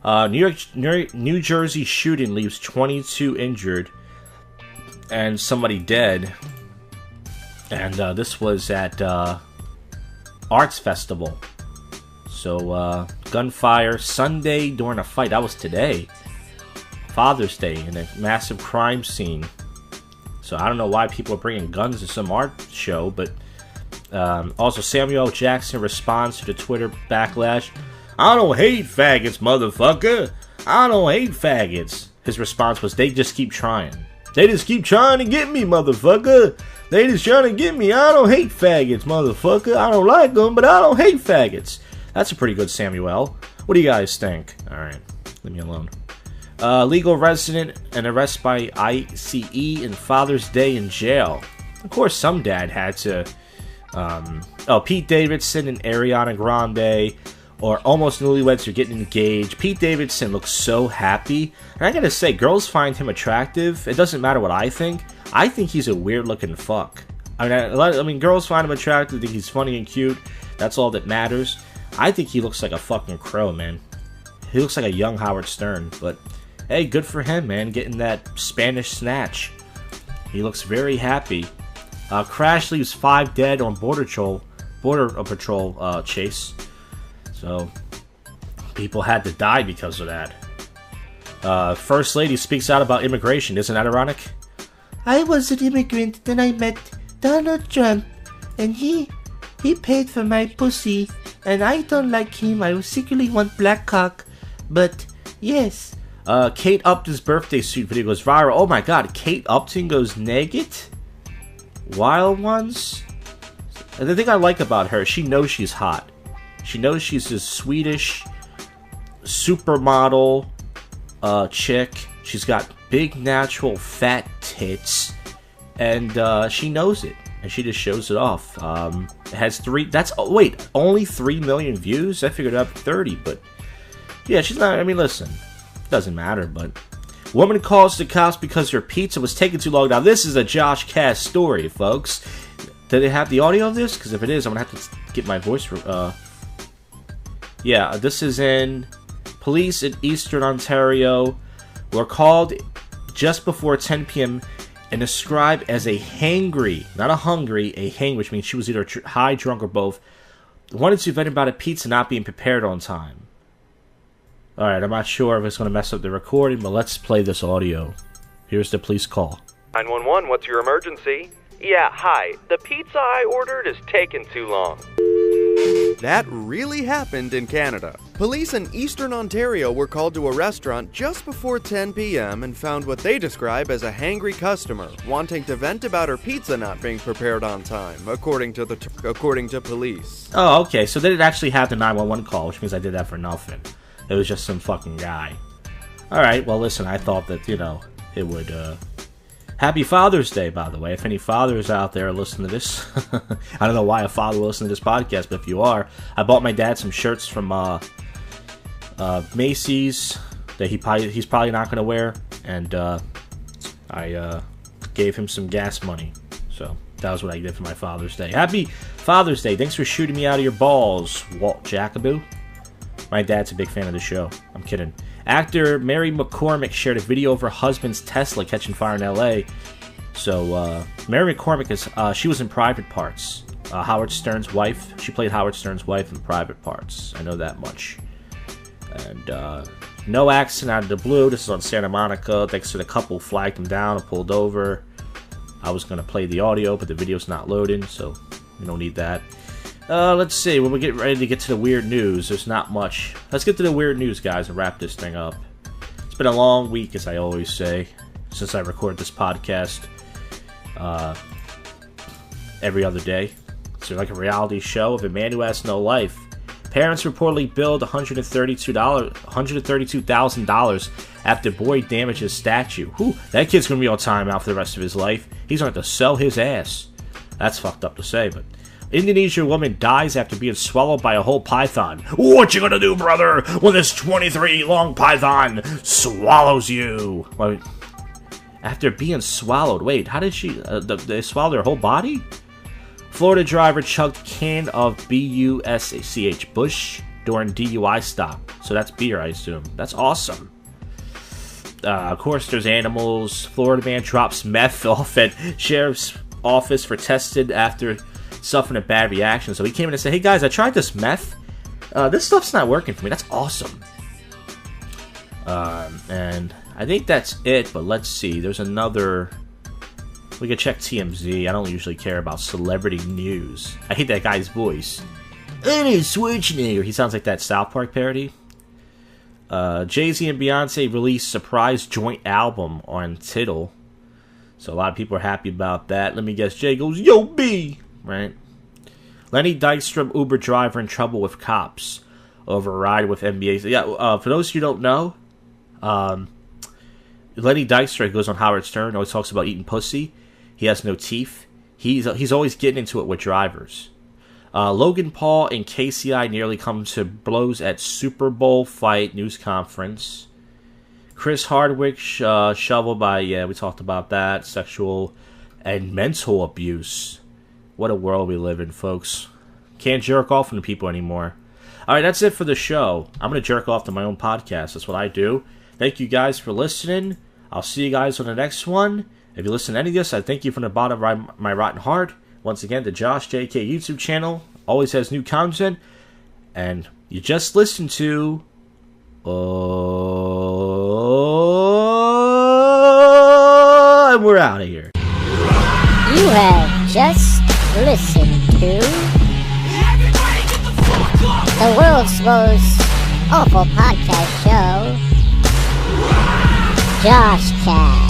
New Jersey shooting leaves 22 injured and somebody dead. And this was at Arts Festival. So, gunfire Sunday during a fight. That was today. Father's Day, in a massive crime scene. So, I don't know why people are bringing guns to some art show, but also Samuel L. Jackson responds to the Twitter backlash. I don't hate faggots, motherfucker. I don't hate faggots. His response was, they just keep trying. They just keep trying to get me, motherfucker. They just trying to get me. I don't hate faggots, motherfucker. I don't like them, but I don't hate faggots. That's a pretty good Samuel. What do you guys think? Alright, leave me alone. Legal resident and arrest by ICE and Father's Day in jail. Of course, some dad had to... Pete Davidson and Ariana Grande, or almost newlyweds, are getting engaged. Pete Davidson looks so happy. And I gotta say, girls find him attractive. It doesn't matter what I think. I think he's a weird-looking fuck. I mean, girls find him attractive, think he's funny and cute. That's all that matters. I think he looks like a fucking crow, man. He looks like a young Howard Stern, but... hey, good for him, man, getting that Spanish snatch. He looks very happy. Crash leaves 5 dead on Border Patrol chase. So, people had to die because of that. First Lady speaks out about immigration. Isn't that ironic? I was an immigrant, then I met Donald Trump, and he paid for my pussy, and I don't like him. I secretly want black cock, but yes. Kate Upton's birthday suit video goes viral. Oh my god, Kate Upton goes naked? Wild Ones? And the thing I like about her, she knows she's hot. She knows she's this Swedish supermodel chick. She's got big, natural, fat tits. And she knows it. And she just shows it off. It has only 3 million views? I figured out 30, but... yeah, she's not... I mean, listen... doesn't matter, but... woman calls the cops because her pizza was taking too long. Now, this is a JoshCast story, folks. Do they have the audio of this? Because if it is, I'm going to have to get my voice... yeah, this is in... police in Eastern Ontario were called just before 10 p.m. and described as a hangry, not a hungry, a hang, which means she was either high, drunk, or both, wanted to vent about a pizza not being prepared on time. Alright, I'm not sure if it's going to mess up the recording, but let's play this audio. Here's the police call. 911, what's your emergency? Yeah, hi. The pizza I ordered is taking too long. That really happened in Canada. Police in Eastern Ontario were called to a restaurant just before 10 p.m. and found what they describe as a hangry customer wanting to vent about her pizza not being prepared on time, according to police. Oh, okay, so they didn't actually have the 911 call, which means I did that for nothing. It was just some fucking guy. Alright, well listen, I thought that, you know, it would, Happy Father's Day, by the way. If any fathers out there listening to this, I don't know why a father will listen to this podcast, but if you are, I bought my dad some shirts from Macy's that he's probably not going to wear, and I gave him some gas money. So that was what I did for my Father's Day. Happy Father's Day. Thanks for shooting me out of your balls, Walt Jacobou. My dad's a big fan of the show. I'm kidding. Actor Mary McCormick shared a video of her husband's Tesla catching fire in L.A. So, Mary McCormick she was in Private Parts. Howard Stern's wife. She played Howard Stern's wife in Private Parts. I know that much. And, No accident out of the blue. This is on Santa Monica. Thanks to the couple flagged him down and pulled over. I was going to play the audio, but the video's not loading, so we don't need that. Let's see. When we get ready to get to the weird news, there's not much. Let's get to the weird news, guys, and wrap this thing up. It's been a long week, as I always say, since I record this podcast every other day. It's like a reality show of a man who has no life. Parents reportedly billed $132,000 after boy damages statue. Whew, that kid's going to be on timeout for the rest of his life. He's going to have to sell his ass. That's fucked up to say, but... Indonesian woman dies after being swallowed by a whole python. What you gonna do, brother, when this 23-long python swallows you? Wait, after being swallowed, wait, how did she... they swallowed her whole body? Florida driver chugged can of B-U-S-C-H, Bush, during DUI stop. So that's beer, I assume. That's awesome. Of course, there's animals. Florida man drops meth off at sheriff's office for tested after suffering a bad reaction. So he came in and said, hey guys, I tried this meth. This stuff's not working for me. That's awesome. And I think that's it, but let's see. There's another... We can check TMZ. I don't usually care about celebrity news. I hate that guy's voice. Any Schwarzenegger. He sounds like that South Park parody. Jay-Z and Beyonce released surprise joint album on Tidal. So a lot of people are happy about that. Let me guess. Jay goes, yo, B! Right? Lenny Dykstra, Uber driver, in trouble with cops over a ride with NBA. Yeah, for those who don't know, Lenny Dykstra goes on Howard Stern, always talks about eating pussy. He has no teeth. He's always getting into it with drivers. Logan Paul and KCI nearly come to blows at Super Bowl fight news conference. Chris Hardwick shoveled by, yeah, we talked about that, sexual and mental abuse. What a world we live in, folks. Can't jerk off to people anymore. Alright, that's it for the show. I'm going to jerk off to my own podcast. That's what I do. Thank you guys for listening. I'll see you guys on the next one. If you listen to any of this, I thank you from the bottom of my rotten heart. Once again, the Josh JK YouTube channel always has new content. And you just listened to... and we're out of here. You have just listened to the world's most awful podcast show, JoshCast.